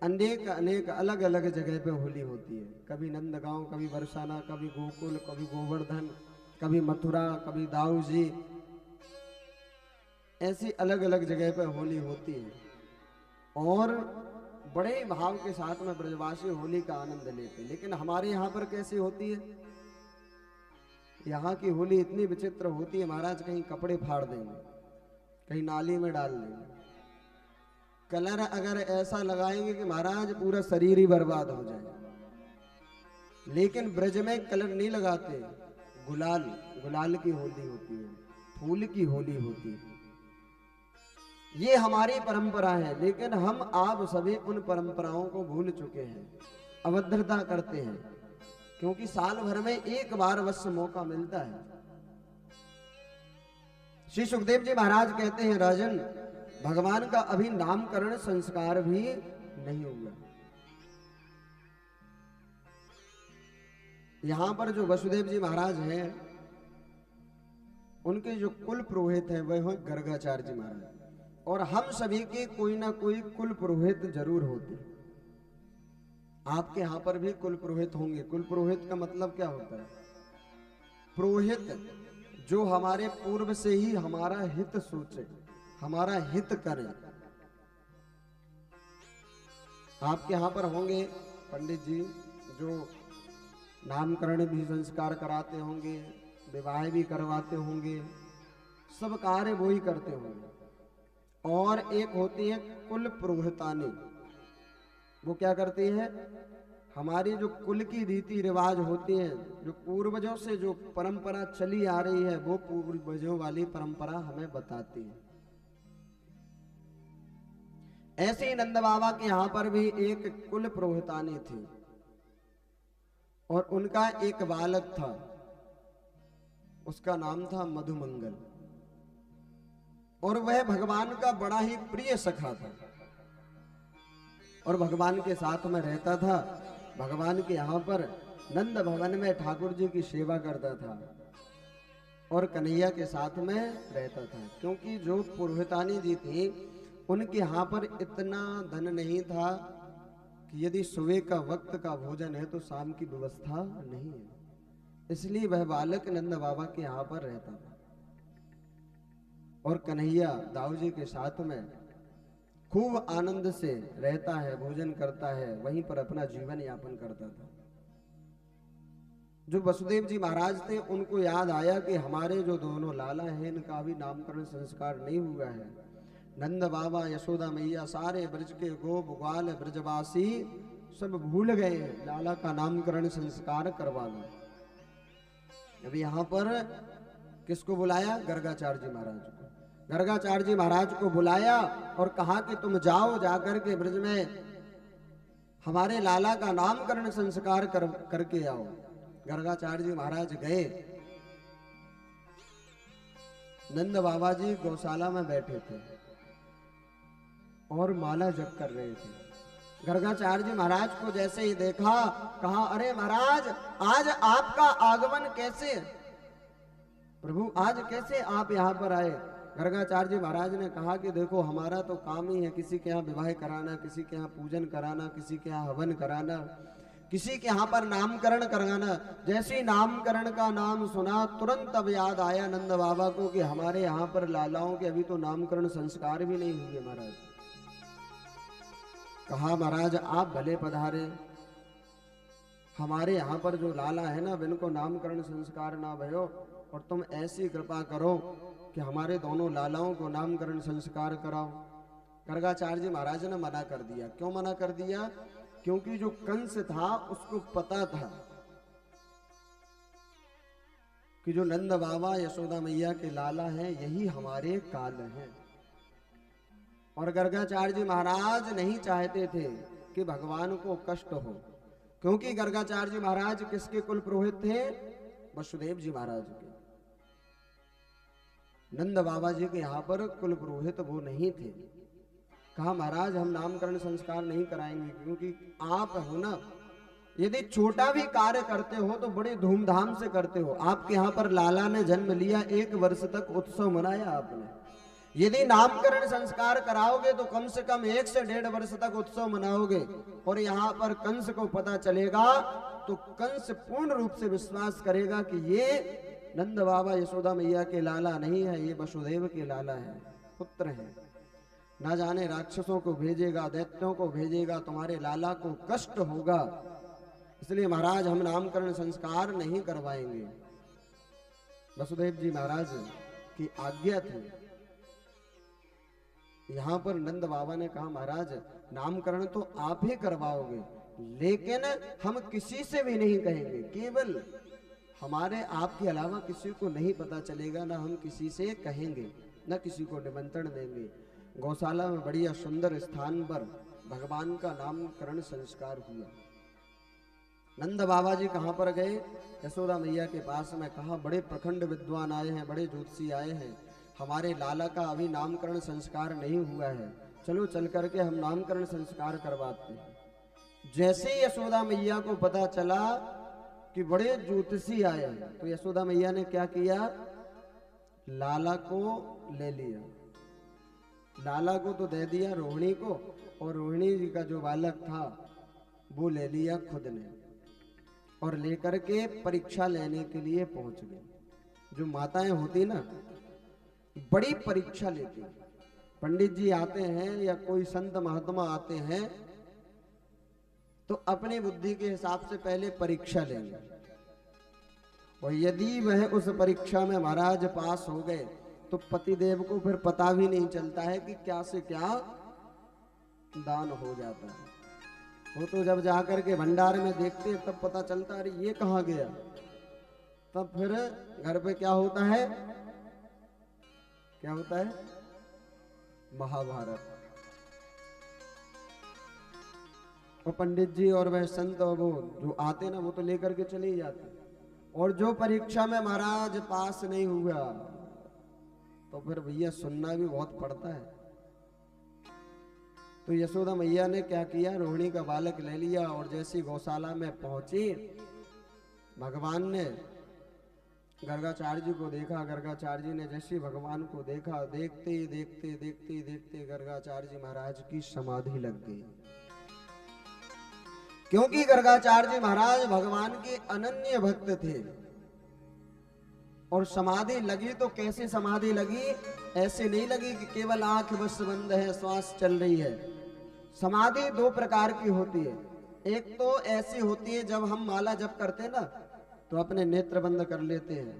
अनेक अनेक अलग अलग जगह पे होली होती है। कभी नंदगांव, कभी बरसाना, कभी गोकुल, कभी गोवर्धन, कभी मथुरा, कभी दाऊजी, ऐसी अलग अलग जगह पे होली होती है। और बड़े भाव के साथ में ब्रजवासी होली का आनंद लेते हैं। लेकिन हमारे यहाँ पर कैसे होती है? यहाँ की होली इतनी विचित्र होती है महाराज, कहीं कपड़े फाड़ देंगे, कहीं नाली में डाल देंगे। कलर अगर ऐसा लगाएंगे कि महाराज पूरा शरीर ही बर्बाद हो जाए। लेकिन ब्रज में कलर नहीं लगाते, गुलाल, गुलाल की होली होती है, फूल की होली होती है। ये हमारी परंपरा है। लेकिन हम आप सभी उन परंपराओं को भूल चुके हैं, अभद्रता करते हैं, क्योंकि साल भर में 1 बार बस मौका मिलता है। श्री सुखदेव जी महाराज कहते हैं, राजन, भगवान का अभी नामकरण संस्कार भी नहीं हुआ। यहां पर जो वसुदेव जी महाराज हैं, उनके जो कुल पुरोहित हैं वह है गर्गाचार्य जी महाराज। और हम सभी के कोई ना कोई कुल पुरोहित जरूर होते हैं। आपके यहां पर भी कुल पुरोहित होंगे। कुल पुरोहित का मतलब क्या होता है? पुरोहित जो हमारे पूर्व से ही हमारा हित सोचे, हमारा हित करे। आपके यहां पर होंगे पंडित जी जो नामकरण भी संस्कार कराते होंगे, विवाह भी करवाते होंगे, सब कार्य वो ही करते होंगे। और एक होती है कुल पुरोहितानी। वो क्या करती है? हमारी जो कुल की रीति रिवाज होती है, जो पूर्वजों से जो परंपरा चली आ रही है, वो पूर्वजों वाली परंपरा हमें बताती है। ऐसे ही नंद बाबा के यहां पर भी एक कुल पुरोहितानी थी और उनका एक बालक था, उसका नाम था मधुमंगल। और वह भगवान का बड़ा ही प्रिय सखा था और भगवान के साथ में रहता था। भगवान के यहाँ पर नंद भवन में ठाकुर जी की सेवा करता था और कन्हैया के साथ में रहता था। क्योंकि जो पुरोहितानी जी थी, उनके यहाँ पर इतना धन नहीं था कि यदि सुबह का वक्त का भोजन है तो शाम की व्यवस्था नहीं है। इसलिए वह बालक नंद बाबा के यहाँ पर रहता था और कन्हैया दाऊ जी के साथ में खूब आनंद से रहता है, भोजन करता है, वहीं पर अपना जीवन यापन करता था। जो वसुदेव जी महाराज थे, उनको याद आया कि हमारे जो दोनों लाला हैं, इनका भी नामकरण संस्कार नहीं हुआ है। नंद बाबा, यशोदा मैया, सारे ब्रज के गोप ग्वाल ब्रजवासी सब भूल गए हैं, लाला का नामकरण संस्कार करवा दो। अभी यहाँ पर किसको बुलाया? गर्गाचार्य जी महाराज को। गर्गाचार्य जी महाराज को बुलाया और कहा कि तुम जाओ, जाकर के ब्रज में हमारे लाला का नामकरण संस्कार करके आओ। गर्गाचार्य जी महाराज गए नंद बाबा जी गौशाला में बैठे थे और माला जप कर रहे थे। गर्गाचार्य जी महाराज को जैसे ही देखा, कहा, अरे महाराज, आज आपका आगमन कैसे? प्रभु आज कैसे आप यहाँ पर आए? गर्गाचार्य जी महाराज ने कहा कि देखो, हमारा तो काम ही है किसी के यहाँ विवाह कराना, किसी के यहाँ पूजन कराना, किसी के यहाँ हवन कराना, किसी के यहाँ पर नामकरण कराना। जैसे ही नामकरण का नाम सुना, तुरंत अब याद आया नंद बाबा को कि हमारे यहाँ पर लालाओं के अभी तो नामकरण संस्कार भी नहीं हुए। महाराज कहा, महाराज आप भले पधारे, हमारे यहाँ पर जो लाला है ना, इनको नामकरण संस्कार ना भयो, और तुम ऐसी कृपा करो कि हमारे दोनों लालाओं को नामकरण संस्कार कराओ। गर्गाचार्य जी महाराज ने मना कर दिया। क्यों मना कर दिया? क्योंकि जो कंस था उसको पता था कि जो नंद बाबा यशोदा मैया के लाला हैं यही हमारे काल हैं। और गर्गाचार्य जी महाराज नहीं चाहते थे कि भगवान को कष्ट हो, क्योंकि गर्गाचार्य जी महाराज किसके कुल पुरोहित थे? वसुदेव जी महाराज के। नंद बाबा जी के यहाँ पर कुल पुरोहित वो नहीं थे। कहा, महाराज हम नामकरण संस्कार नहीं कराएंगे, क्योंकि आप हो ना, यदि छोटा भी कार्य करते हो तो बड़े धूमधाम से करते हो। आपके यहाँ पर लाला ने जन्म लिया, 1 वर्ष तक उत्सव मनाया आपने। यदि नामकरण संस्कार कराओगे तो कम से कम 1 से 1.5 वर्ष तक उत्सव मनाओगे। और यहाँ पर कंस को पता चलेगा तो कंस पूर्ण रूप से विश्वास करेगा कि ये नंद बाबा यशोदा मैया के लाला नहीं है, ये वसुदेव के लाला है, पुत्र है। ना जाने राक्षसों को भेजेगा, दैत्यों को भेजेगा, तुम्हारे लाला को कष्ट होगा, इसलिए महाराज हम नामकरण संस्कार नहीं करवाएंगे। वसुदेव जी महाराज की आज्ञा थी। यहां पर नंद बाबा ने कहा, महाराज नामकरण तो आप ही करवाओगे, लेकिन हम किसी से भी नहीं कहेंगे, केवल हमारे आपके अलावा किसी को नहीं पता चलेगा, ना हम किसी से कहेंगे, ना किसी को निमंत्रण देंगे। गौशाला में बढ़िया सुंदर स्थान पर भगवान का नामकरण संस्कार हुआ। नंद बाबा जी कहाँ पर गए? यशोदा मैया के पास में। कहा, बड़े प्रखंड विद्वान आए हैं, बड़े ज्योतिषी आए हैं, हमारे लाला का अभी नामकरण संस्कार नहीं हुआ है, चलो चल करके हम नामकरण संस्कार करवाते हैं। जैसे ही यशोदा मैया को पता चला कि बड़े ज्योतिषी आए हैं, तो यशोदा मैया ने क्या किया? लाला को ले लिया। लाला को तो दे दिया रोहिणी को, और रोहिणी जी का जो बालक था वो ले लिया खुद ने, और लेकर के परीक्षा लेने के लिए पहुंच गए। जो माताएं होती ना, बड़ी परीक्षा लेती। पंडित जी आते हैं या कोई संत महात्मा आते हैं तो अपनी बुद्धि के हिसाब से पहले परीक्षा लेंगे, और यदि वह उस परीक्षा में महाराज पास हो गए तो पतिदेव को फिर पता भी नहीं चलता है कि क्या से क्या दान हो जाता है। वो तो जब जाकर के भंडार में देखते हैं तब पता चलता है, अरे ये कहाँ गया। तब फिर घर पे क्या होता है? क्या होता है? महाभारत। और पंडित जी और वह संत वो जो आते ना, वो तो लेकर के चले ही जाते। और जो परीक्षा में महाराज पास नहीं हुआ तो फिर भैया सुनना भी बहुत पड़ता है। तो यशोदा मैया ने क्या किया? रोहिणी का बालक ले लिया, और जैसी गौशाला में पहुंची, भगवान ने गर्गाचार्य जी को देखा। गर्गाचार्य जी ने जैसे भगवान को देखा, देखते देखते देखते देखते गर्गाचार्य जी महाराज की समाधि लग गई। क्योंकि गर्गाचार्य जी महाराज भगवान के अनन्य भक्त थे। और समाधि लगी तो कैसे समाधि लगी? ऐसे नहीं लगी कि केवल आंख बस बंद है, श्वास चल रही है। समाधि 2 प्रकार की होती है। एक तो ऐसी होती है जब हम माला जप करते ना तो अपने नेत्र बंद कर लेते हैं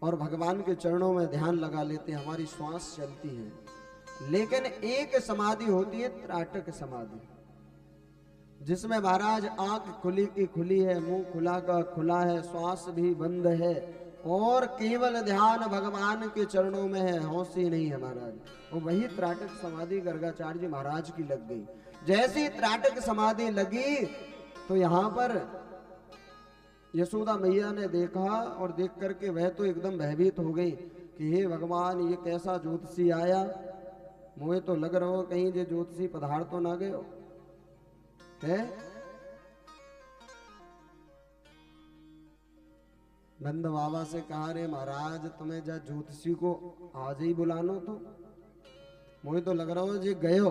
और भगवान के चरणों में ध्यान लगा लेते हैं, हमारी श्वास चलती है। लेकिन एक समाधि होती है त्राटक समाधि, जिसमें महाराज आंख खुली की खुली है, मुंह खुला का खुला है, श्वास भी बंद है, और केवल ध्यान भगवान के चरणों में है, होश ही नहीं है महाराज। और वही त्राटक समाधि गर्गाचार्य जी महाराज की लग गई। जैसी त्राटक समाधि लगी तो यहाँ पर यशोदा मैया ने देखा, और देख करके वह तो एकदम भयभीत हो गई कि हे भगवान ये कैसा ज्योतिषी आया, मुझे तो लग रहा हो कहीं जे ज्योतिषी पधार तो ना गयो है। नंद बाबा से कहा, रे महाराज तुम्हें जा ज्योतिषी को आज ही बुलानो, तो मुझे तो लग रहा हो जे गयो।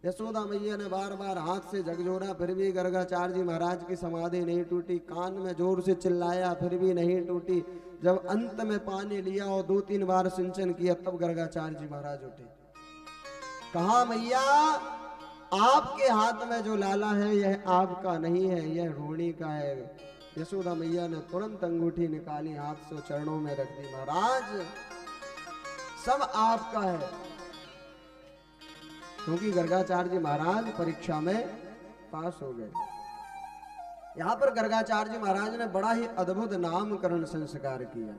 यशोदा मैया ने बार बार हाथ से झकझोरा, फिर भी गर्गाचार्य जी महाराज की समाधि नहीं टूटी। कान में जोर से चिल्लाया, फिर भी नहीं टूटी। जब अंत में पानी लिया और 2-3 बार सिंचन किया, तब गर्गाचार्य जी महाराज उठे। कहा, मैया आपके हाथ में जो लाला है यह आपका नहीं है, यह रोहिणी का है। यशोदा मैया ने तुरंत अंगूठी निकाली, हाथ से चरणों में रख दी। महाराज सब आपका है, क्योंकि गर्गाचार्य जी महाराज परीक्षा में पास हो गए। यहां पर गर्गाचार्य जी महाराज ने बड़ा ही अद्भुत नामकरण संस्कार किया।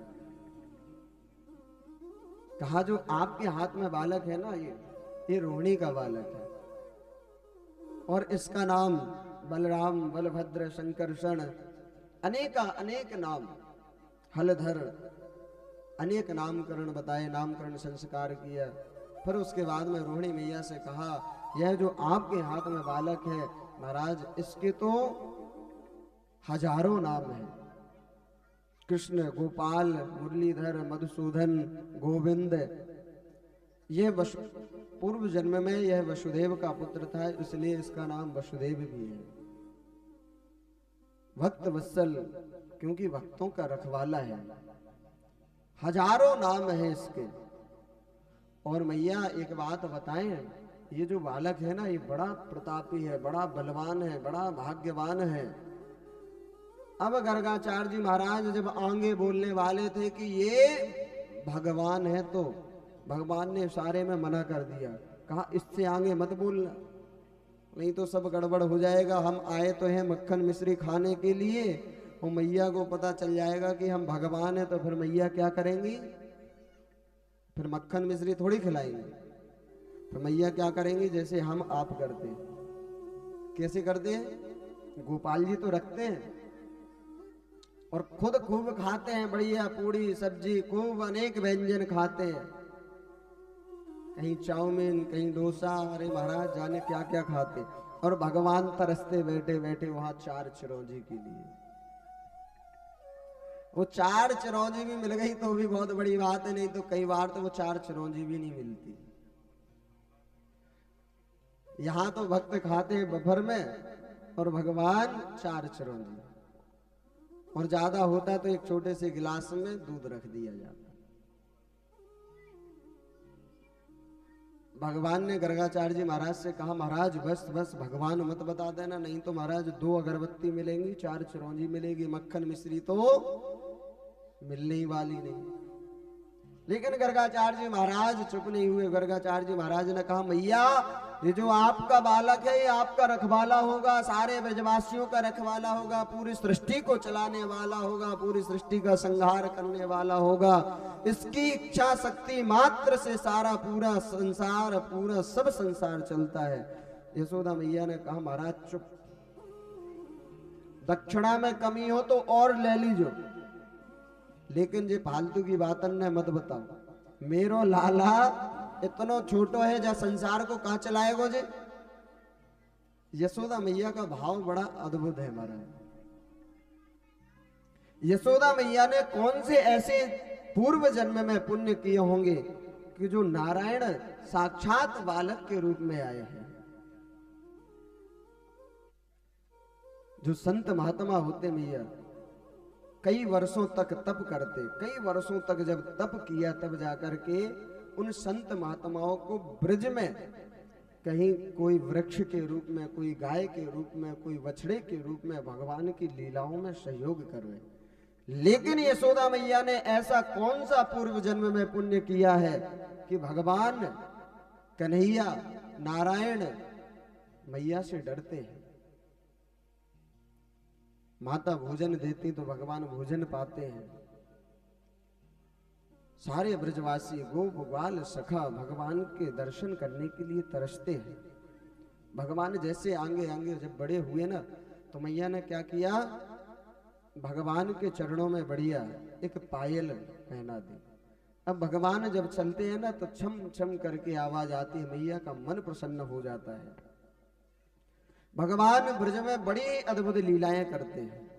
कहा, जो आपके हाथ में बालक है ना, ये रोहिणी का बालक है, और इसका नाम बलराम, बलभद्र, शंकरषण, अनेक नाम, हलधर, अनेक नामकरण बताए, नामकरण संस्कार किया। फिर उसके बाद में रोहिणी मैया से कहा, यह जो आपके हाथ में बालक है महाराज, इसके तो हजारों नाम हैं। कृष्ण, गोपाल, मुरलीधर, मधुसूदन, गोविंद। यह पूर्व जन्म में यह वसुदेव का पुत्र था, इसलिए इसका नाम वसुदेव भी है। भक्त वत्सल, क्योंकि भक्तों का रखवाला है। हजारों नाम है इसके। और मैया एक बात बताएं, ये जो बालक है ना, ये बड़ा प्रतापी है, बड़ा बलवान है, बड़ा भाग्यवान है। अब गर्गाचार्य जी महाराज जब आगे बोलने वाले थे कि ये भगवान है, तो भगवान ने सारे में मना कर दिया। कहा, इससे आगे मत बोलना, नहीं तो सब गड़बड़ हो जाएगा। हम आए तो हैं मक्खन मिश्री खाने के लिए, और मैया को पता चल जाएगा कि हम भगवान हैं, तो फिर मैया क्या करेंगी? फिर मक्खन मिश्री थोड़ी खिलाएंगे। फिर मैया क्या करेंगी? जैसे हम आप करते हैं। कैसे करते हैं? गोपाल जी तो रखते हैं और खुद खूब खाते हैं, बढ़िया पूड़ी सब्जी, खूब अनेक व्यंजन खाते हैं। कहीं चाउमीन, कहीं डोसा, अरे महाराज जाने क्या क्या खाते। और भगवान तरसते बैठे बैठे वहां 4 चिरौंजी के लिए। वो 4 चिरौंजी भी मिल गई तो भी बहुत बड़ी बात है, नहीं तो कई बार तो वो 4 चिरौंजी भी नहीं मिलती। यहां तो भक्त खाते हैं बफर में, और भगवान 4 चिरौंजी। और ज्यादा होता तो एक छोटे से गिलास में दूध रख दिया जाता। भगवान ने गर्गाचार्य जी महाराज से कहा, महाराज बस बस भगवान मत बता देना, नहीं तो महाराज 2 अगरबत्ती मिलेंगी, 4 चिरौंजी मिलेगी, मक्खन मिश्री तो मिलने ही वाली नहीं। लेकिन गर्गाचार्य जी महाराज चुप नहीं हुए। गर्गाचार्य जी महाराज ने कहा, मैया ये जो आपका बालक है ये आपका रखवाला होगा, सारे ब्रजवासियों का रखवाला होगा, पूरी सृष्टि को चलाने वाला होगा, पूरी सृष्टि का संहार करने वाला होगा। इसकी इच्छा शक्ति मात्र से सारा पूरा संसार, पूरा सब संसार चलता है। यशोदा मैया ने कहा, महाराज चुप, दक्षिणा में कमी हो तो और ले लीजो, लेकिन जे फालतू की बातन ने मत बताओ। मेरो लाला इतना छोटो है, जा संसार को कहां चलाएगो जे। यशोदा मैया का भाव बड़ा अद्भुत है महाराज। यशोदा मैया ने कौन से ऐसे पूर्व जन्म में पुण्य किए होंगे कि जो नारायण साक्षात बालक के रूप में आए हैं। जो संत महात्मा होते मैया कई वर्षों तक तप करते, कई वर्षों तक जब तप किया तब जाकर के उन संत महात्माओं को ब्रज में कहीं कोई वृक्ष के रूप में, कोई गाय के रूप में, कोई बछड़े के रूप में भगवान की लीलाओं में सहयोग कर रहे। लेकिन यशोदा मैया ने ऐसा कौन सा पूर्व जन्म में पुण्य किया है कि भगवान कन्हैया नारायण मैया से डरते हैं। माता भोजन देती तो भगवान भोजन पाते हैं। सारे ब्रजवासी गोप ग्वाल सखा भगवान के दर्शन करने के लिए तरसते हैं। भगवान जैसे आगे आगे जब बड़े हुए ना, तो मैया ने क्या किया, भगवान के चरणों में बढ़िया एक पायल पहना दी। अब भगवान जब चलते हैं ना तो छम छम करके आवाज आती है, मैया का मन प्रसन्न हो जाता है। भगवान ब्रज में बड़ी अद्भुत लीलाएं करते हैं।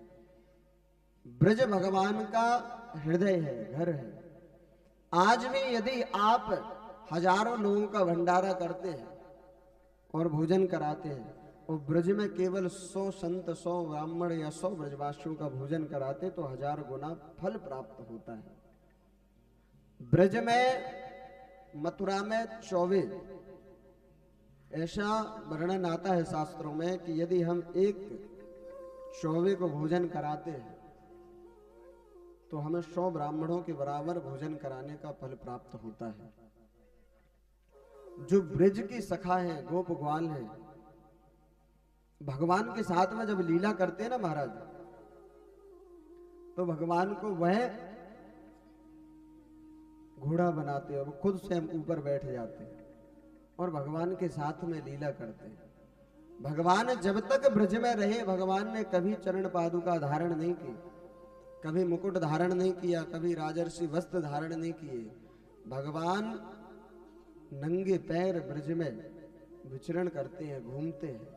ब्रज भगवान का हृदय है, घर है। आज भी यदि आप हजारों लोगों का भंडारा करते हैं और भोजन कराते हैं और ब्रज में केवल 100 संत, 100 ब्राह्मण या 100 ब्रजवासियों का भोजन कराते तो 1000 गुना फल प्राप्त होता है। ब्रज में, मथुरा में 24, ऐसा वर्णन आता है शास्त्रों में कि यदि हम एक 24 को भोजन कराते हैं तो हमें 100 ब्राह्मणों के बराबर भोजन कराने का फल प्राप्त होता है। जो ब्रज की सखा है, गोप ग्वाल है, भगवान के साथ में जब लीला करते हैं ना महाराज, तो भगवान को वह घोड़ा बनाते हैं, वो खुद स्वयं ऊपर बैठ जाते हैं और भगवान के साथ में लीला करते हैं। भगवान जब तक ब्रज में रहे, भगवान ने कभी चरण पादुका धारण नहीं की, कभी मुकुट धारण नहीं किया, कभी राजर्षि वस्त्र धारण नहीं किए। भगवान नंगे पैर ब्रज में विचरण करते हैं, घूमते हैं।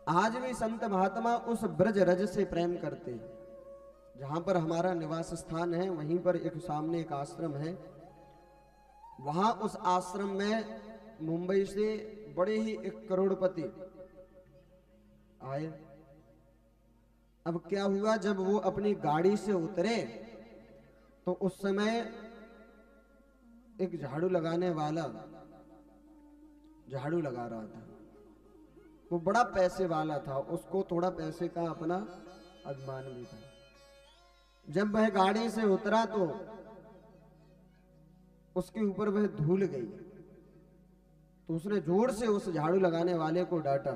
आज भी संत महात्मा उस ब्रज रज से प्रेम करते हैं। जहां पर हमारा निवास स्थान है वहीं पर एक सामने एक आश्रम है। वहां उस आश्रम में मुंबई से बड़े ही एक करोड़पति आए। अब क्या हुआ, जब वो अपनी गाड़ी से उतरे तो उस समय एक झाड़ू लगाने वाला झाड़ू लगा रहा था। वो बड़ा पैसे वाला था, उसको थोड़ा पैसे का अपना अभिमान भी था। जब वह गाड़ी से उतरा तो उसके ऊपर वह धूल गई, तो उसने जोर से उस झाड़ू लगाने वाले को डांटा,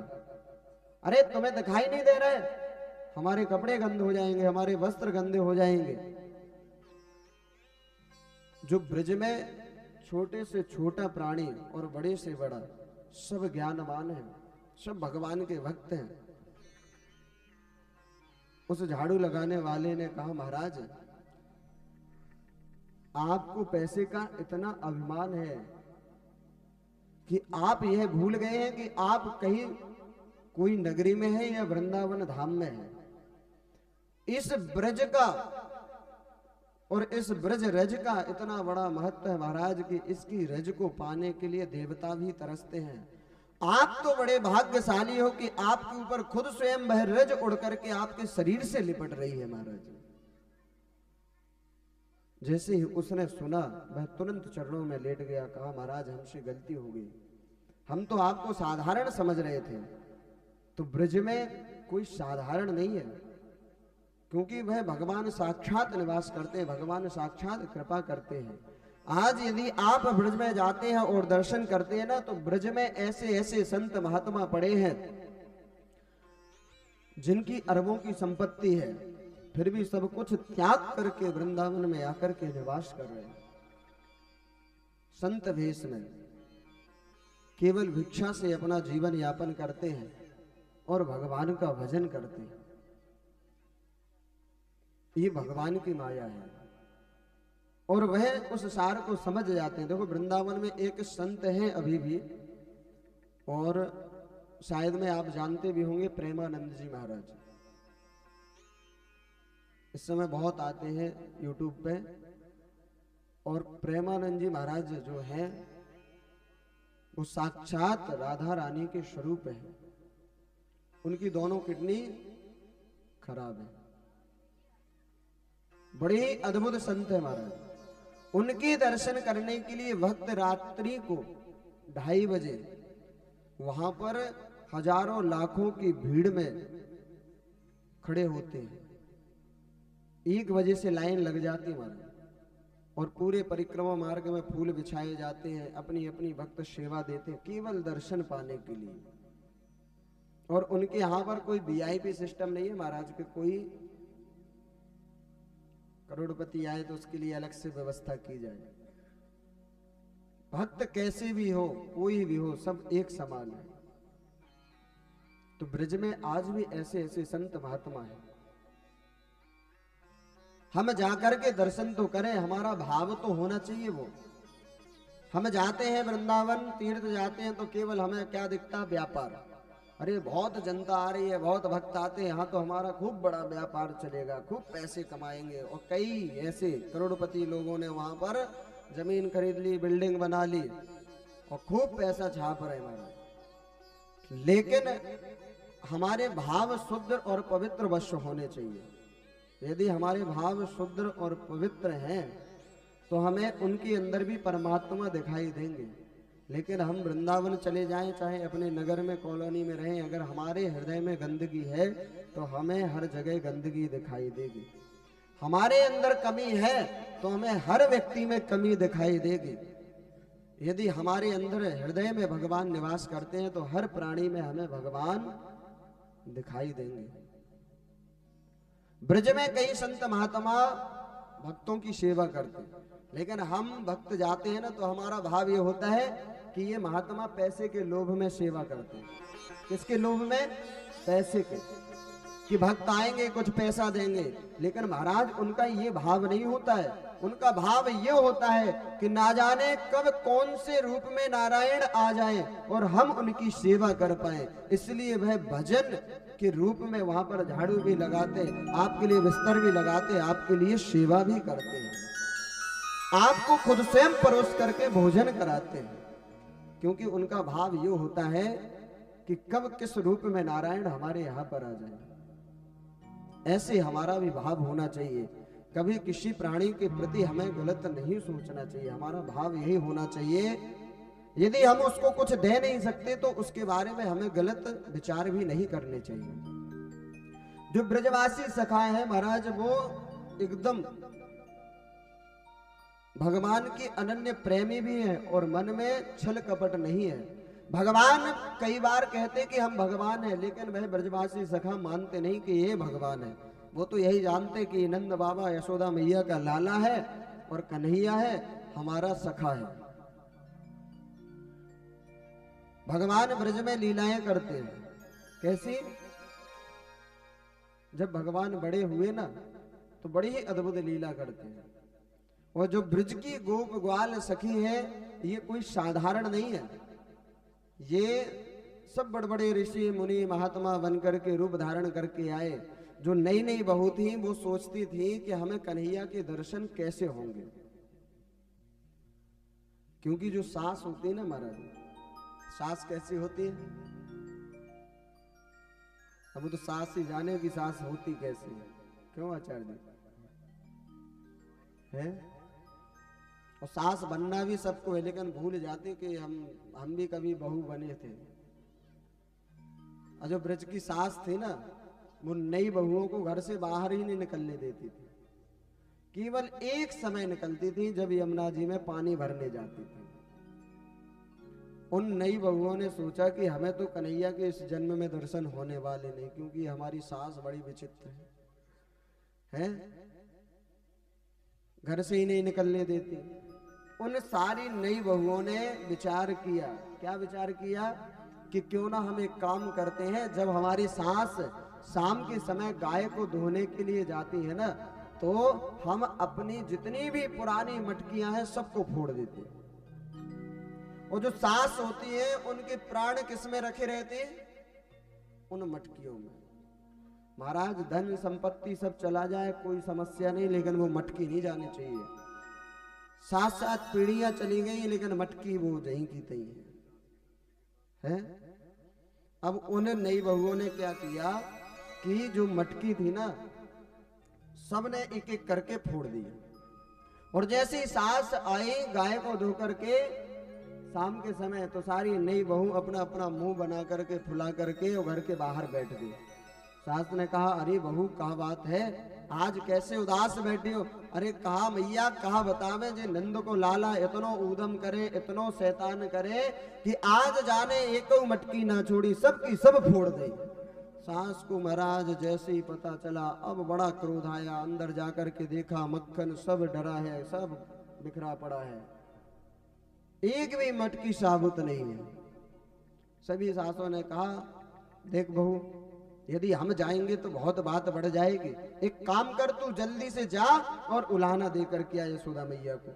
अरे तुम्हें दिखाई नहीं दे रहे, हमारे कपड़े गंदे हो जाएंगे, हमारे वस्त्र गंदे हो जाएंगे। जो ब्रज में छोटे से छोटा प्राणी और बड़े से बड़ा सब ज्ञानवान है, सब भगवान के भक्त हैं। उस झाड़ू लगाने वाले ने कहा, महाराज आपको पैसे का इतना अभिमान है कि आप यह भूल गए हैं कि आप कहीं कोई नगरी में है या वृंदावन धाम में है। इस ब्रज का और इस ब्रज रज का इतना बड़ा महत्व है महाराज कि इसकी रज को पाने के लिए देवता भी तरसते हैं। आप तो बड़े भाग्यशाली हो कि आपके ऊपर खुद स्वयं वह रज उड़ करके आपके शरीर से लिपट रही है महाराज। जैसे ही उसने सुना वह तुरंत चरणों में लेट गया, कहा महाराज हमसे गलती हो गई, हम तो आपको साधारण समझ रहे थे। तो ब्रज में कोई साधारण नहीं है, क्योंकि वह भगवान साक्षात निवास करते हैं, भगवान साक्षात कृपा करते हैं। आज यदि आप ब्रज में जाते हैं और दर्शन करते हैं ना, तो ब्रज में ऐसे ऐसे संत महात्मा पड़े हैं जिनकी अरबों की संपत्ति है, फिर भी सब कुछ त्याग करके वृंदावन में आकर के निवास कर रहे हैं। संत भेष में केवल भिक्षा से अपना जीवन यापन करते हैं और भगवान का भजन करते हैं। ये भगवान की माया है और वह उस सार को समझ जाते हैं। देखो वृंदावन में एक संत हैं अभी भी, और शायद में आप जानते भी होंगे, प्रेमानंद जी महाराज। इस समय बहुत आते हैं यूट्यूब पे। और प्रेमानंद जी महाराज जो हैं वो साक्षात राधा रानी के स्वरूप है। उनकी दोनों किडनी खराब है, बड़े अद्भुत संत है महाराज। उनके दर्शन करने के लिए भक्त रात्रि को 2:30 बजे वहां पर हजारों लाखों की भीड़ में खड़े होते हैं। 1 बजे से लाइन लग जाती है महाराज, और पूरे परिक्रमा मार्ग में फूल बिछाए जाते हैं, अपनी अपनी भक्त सेवा देते हैं केवल दर्शन पाने के लिए। और उनके यहां पर कोई वीआईपी सिस्टम नहीं है महाराज के, कोई करोड़पति आए तो उसके लिए अलग से व्यवस्था की जाए। भक्त कैसे भी हो, कोई भी हो, सब एक समान है। तो ब्रज में आज भी ऐसे ऐसे संत महात्मा हैं। हम जाकर के दर्शन तो करें, हमारा भाव तो होना चाहिए। वो हम जाते हैं वृंदावन तीर्थ जाते हैं तो केवल हमें क्या दिखता, व्यापार। अरे बहुत जनता आ रही है, बहुत भक्त आते हैं, यहाँ तो हमारा खूब बड़ा व्यापार चलेगा, खूब पैसे कमाएंगे। और कई ऐसे करोड़पति लोगों ने वहां पर जमीन खरीद ली, बिल्डिंग बना ली और खूब पैसा छाप रहे हमारा। लेकिन हमारे भाव शुद्ध और पवित्र वश्य होने चाहिए। यदि हमारे भाव शुद्ध और पवित्र हैं तो हमें उनके अंदर भी परमात्मा दिखाई देंगे। लेकिन हम वृंदावन चले जाएं, चाहे अपने नगर में कॉलोनी में रहें, अगर हमारे हृदय में गंदगी है तो हमें हर जगह गंदगी दिखाई देगी। हमारे अंदर कमी है तो हमें हर व्यक्ति में कमी दिखाई देगी। यदि हमारे अंदर हृदय में भगवान निवास करते हैं तो हर प्राणी में हमें भगवान दिखाई देंगे। ब्रज में कई संत महात्मा भक्तों की सेवा करते हैं, लेकिन हम भक्त जाते हैं ना तो हमारा भाव ये होता है कि ये महात्मा पैसे के लोभ में सेवा करते हैं। किसके लोभ में? पैसे के, कि भक्त आएंगे कुछ पैसा देंगे। लेकिन महाराज उनका ये भाव नहीं होता है। उनका भाव ये होता है कि ना जाने कब कौन से रूप में नारायण आ जाएं और हम उनकी सेवा कर पाए। इसलिए वह भजन के रूप में वहां पर झाड़ू भी लगाते, आपके लिए बिस्तर भी लगाते, आपके लिए सेवा भी करते हैं, आपको खुद स्वयं परोस करके भोजन कराते हैं। क्योंकि उनका भाव ये होता है कि कब किस रूप में नारायण हमारे यहाँ पर आ जाए। ऐसे हमारा भी भाव होना चाहिए। कभी किसी प्राणी के प्रति हमें गलत नहीं सोचना चाहिए। हमारा भाव यही होना चाहिए, यदि हम उसको कुछ दे नहीं सकते तो उसके बारे में हमें गलत विचार भी नहीं करने चाहिए। जो ब्रजवासी सखाए हैं महाराज, वो एकदम भगवान की अनन्य प्रेमी भी हैं और मन में छल कपट नहीं है। भगवान कई बार कहते कि हम भगवान हैं, लेकिन वह ब्रजवासी सखा मानते नहीं कि ये भगवान है। वो तो यही जानते कि नंद बाबा यशोदा मैया का लाला है और कन्हैया है हमारा सखा है। भगवान ब्रज में लीलाएं करते हैं। कैसी? जब भगवान बड़े हुए ना तो बड़ी ही अद्भुत लीला करते हैं। और जो ब्रज की गोप ग्वाल सखी है ये कोई साधारण नहीं है। ये सब बड़े बड़े ऋषि मुनि महात्मा बनकर के रूप धारण करके आए। जो नई नई बहू थी वो सोचती थी कि हमें कन्हैया के दर्शन कैसे होंगे, क्योंकि जो सास होती है ना महाराज, सास कैसी होती है? अब वो तो सास ही जाने की सास होती कैसी है। क्यों आचार्य जी? है और सास बनना भी सबको है, लेकिन भूल जाते कि हम भी कभी बहू बने थे। और जो ब्रज की सास थी ना, वो नई बहुओं को घर से बाहर ही नहीं निकलने देती थी। केवल एक समय निकलती थी जब यमुना जी में पानी भरने जाती थी। उन नई बहुओं ने सोचा कि हमें तो कन्हैया के इस जन्म में दर्शन होने वाले नहीं, क्योंकि हमारी सास बड़ी विचित्र है, घर से ही नहीं निकलने देती। उन सारी नई बहुओं ने विचार किया। क्या विचार किया? कि क्यों ना हम एक काम करते हैं, जब हमारी सास शाम के समय गाय को धोने के लिए जाती है ना, तो हम अपनी जितनी भी पुरानी मटकियां हैं सबको फोड़ देते हैं। और जो सास होती है उनके प्राण किस में रखे रहते हैं? उन मटकियों में। महाराज धन संपत्ति सब चला जाए कोई समस्या नहीं, लेकिन वो मटकी नहीं जानी चाहिए। 7-7 पीढ़ियां चली गई लेकिन मटकी वो जहीं की तहीं है। अब उन नई बहुओं ने क्या किया कि जो मटकी थी ना सबने एक एक करके फोड़ दी। और जैसे ही सास आई गाय को धो करके शाम के समय, तो सारी नई बहू अपना अपना मुंह बना करके फुला करके और घर के बाहर बैठ गई। सास ने कहा, अरे बहू क्या बात है, आज कैसे उदास बैठी हो? अरे कहा मैया, कहा बतावे जे नंद को लाला इतनो ऊधम करे, इतनो शैतान करे कि आज जाने एक मटकी ना छोड़ी, सबकी सब फोड़ दी। सास को महाराज जैसे ही पता चला अब बड़ा क्रोध आया। अंदर जाकर के देखा मक्खन सब डरा है, सब बिखरा पड़ा है, एक भी मटकी साबुत नहीं है। सभी सासों ने कहा, देख बहू यदि हम जाएंगे तो बहुत बात बढ़ जाएगी। एक काम कर, तू जल्दी से जा और उलाहना दे करके आ यशोदा मैया को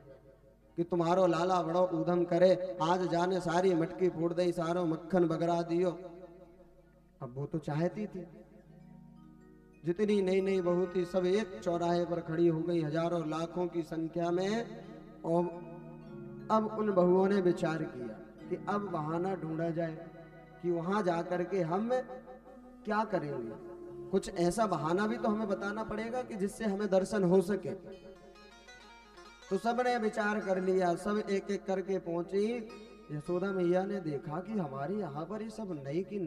कि तुम्हारो लाला बड़ो ऊधम करे, आज जाने सारी मटकी फोड़ दई, सारो मक्खन बगरा दियो। अब वो तो चाहती थी, जितनी नई नई बहू थी सब एक चौराहे पर खड़ी हो गई, हजारों लाखों की संख्या में। और अब उन बहुओं ने विचार किया कि अब बहाना ढूंढा जाए कि वहां जाकर के हम क्या करेंगे, कुछ ऐसा बहाना भी तो हमें बताना पड़ेगा कि जिससे हमें दर्शन हो सके। तो सबने विचार कर लिया, सब एक एक करके पहुंची। यशोदा मैया ने देखा कि हमारे यहाँ पर ये सब नई की